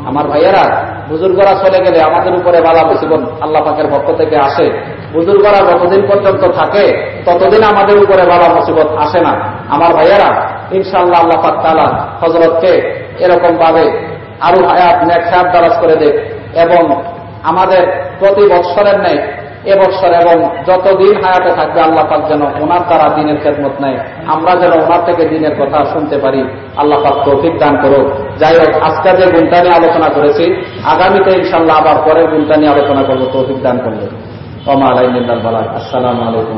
আমার ভাইয়েরা, বুজুর্গরা চলে গেলে আমাদের উপরে বালা মুসিবত আল্লাহ পাকের পক্ষ থেকে আসে। বুজুর্গরা যতদিন পর্যন্ত থাকে ততদিন আমাদের উপরে বালা মুসিবত আসে না। আমার ভাইয়েরা, ইনশাআল্লাহ আল্লাহ পাক তাআলা হযরতকে এরকম ভাবে আরো হায়াত নেক হায়াত দারাজ করে দেয়, এবং আমাদের প্রতি বৎসরের ন্যায় এবছর এবং যতদিন হায়াতে থাকবে আল্লাহ পাক যেন ওনার দ্বারা দিনের খেদমত নেয়, আমরা যেন ওনার থেকে দিনের কথা শুনতে পারি। আল্লাহ পাক তৌফিক দান করুক। যাই হোক, আজকে যে গুণটা নিয়ে আলোচনা করেছি, আগামীতে ইনশাআল্লাহ আবার পরের গুণটা নিয়ে আলোচনা করবো, তৌফিক দান করবো। ওয়া মা আলাইনা ইল্লাল বালাগ। আসসালামু আলাইকুম।